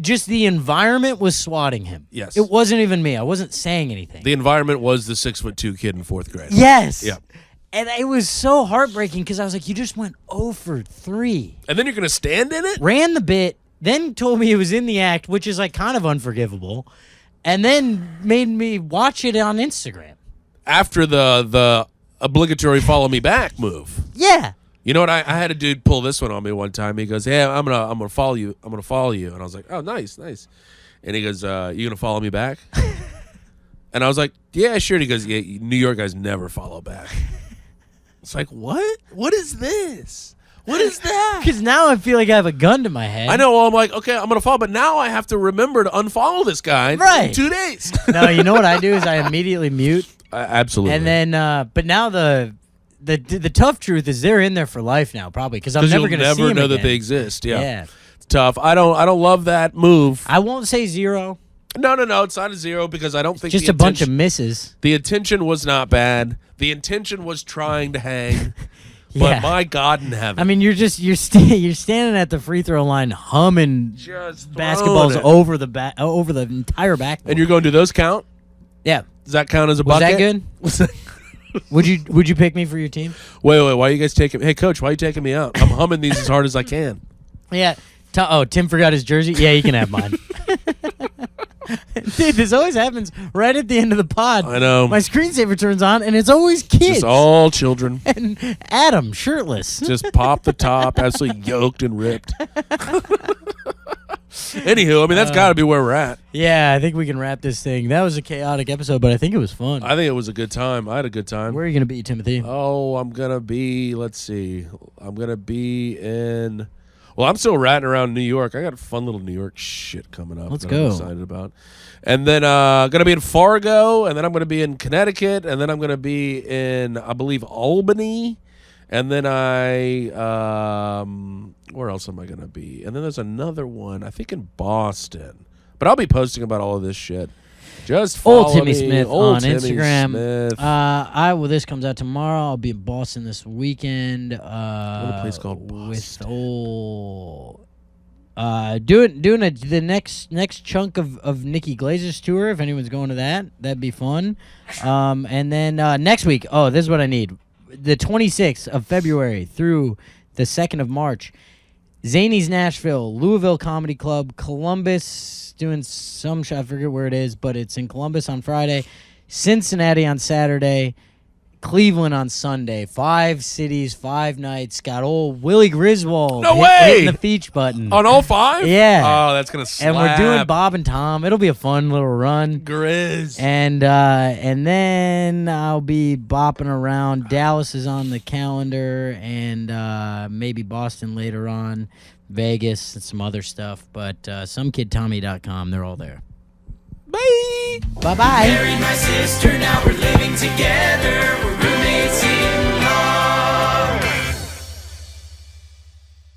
C: just the environment was swatting him.
B: Yes.
C: It wasn't even me. I wasn't saying anything.
B: The environment was the 6'2" kid in 4th grade.
C: Yes.
B: Yeah.
C: And it was so heartbreaking because I was like, you just went 0 for 3.
B: And then you're going to stand in it?
C: Ran the bit, then told me it was in the act, which is like kind of unforgivable, and then made me watch it on Instagram.
B: After the obligatory follow me back move.
C: Yeah.
B: You know what? I had a dude pull this one on me one time. He goes, "Hey, I'm gonna follow you. I'm gonna follow you." And I was like, "Oh, nice." And he goes, "You gonna follow me back?" And I was like, "Yeah, sure." And he goes, "Yeah, New York guys never follow back." It's like, what? What is this? What is that?
C: Because now I feel like I have a gun to my head.
B: I know. Well, I'm like, okay, I'm gonna follow, but now I have to remember to unfollow this guy in 2 days.
C: No, you know what I do is I immediately mute.
B: Absolutely.
C: And then, but now the tough truth is they're in there for life now, probably because I'm never going to see them
B: know
C: again.
B: that they exist. Yeah, it's tough. I don't love that move.
C: I won't say 0.
B: No, it's not a 0 because I don't think
C: Just a bunch of misses.
B: The intention was not bad. The intention was trying to hang.
C: Yeah.
B: But my God in heaven.
C: I mean, you're standing at the free throw line humming
B: just
C: basketballs over the entire backboard.
B: And you're going, do those count?
C: Yeah.
B: Does that count as a
C: Was
B: bucket?
C: that good? Would you pick me for your team?
B: Wait, why are you guys taking? Hey, coach, why are you taking me out? I'm humming these as hard as I can.
C: Yeah. Tim forgot his jersey. Yeah, you can have mine. Dude, this always happens right at the end of the pod.
B: I know.
C: My screensaver turns on, and it's always kids.
B: Just all children.
C: And Adam, shirtless.
B: Just pop the top, absolutely yoked and ripped. Anywho, I mean, that's got to be where we're at.
C: Yeah, I think we can wrap this thing. That was a chaotic episode, but I think it was fun.
B: I think it was a good time. I had a good time.
C: Where are you going to be, Timothy?
B: Oh, I'm going to be, let's see. I'm going to be in, well, I'm still ratting around New York. I got fun little New York shit coming up.
C: Let's
B: that
C: go.
B: I'm excited about. And then going to be in Fargo, and then I'm going to be in Connecticut, and then I'm going to be in, I believe, Albany. And then where else am I going to be? And then there's another one, I think in Boston. But I'll be posting about all of this shit. Just follow
C: Old Timmy
B: me.
C: Smith
B: Old
C: on
B: Timmy
C: Instagram.
B: Smith.
C: This comes out tomorrow. I'll be in Boston this weekend.
B: What a place called Boston.
C: Doing the next chunk of Nikki Glazer's tour. If anyone's going to that, that'd be fun. And then next week. Oh, this is what I need. The 26th of February through the 2nd of March, Zany's Nashville, Louisville Comedy Club, Columbus, doing some show, I forget where it is, but it's in Columbus on Friday, Cincinnati on Saturday, Cleveland on Sunday. 5 cities, 5 nights. Got old Willie Griswold.
B: No way!
C: Hitting the feature button.
B: On all 5?
C: Yeah.
B: Oh, that's going to slap.
C: And we're doing Bob and Tom. It'll be a fun little run.
B: Grizz.
C: And then I'll be bopping around. Dallas is on the calendar, and maybe Boston later on, Vegas, and some other stuff. But somekidtommy.com, they're all there.
B: Bye.
C: Bye-bye.
A: Married my sister, now we're living together. We're roommates in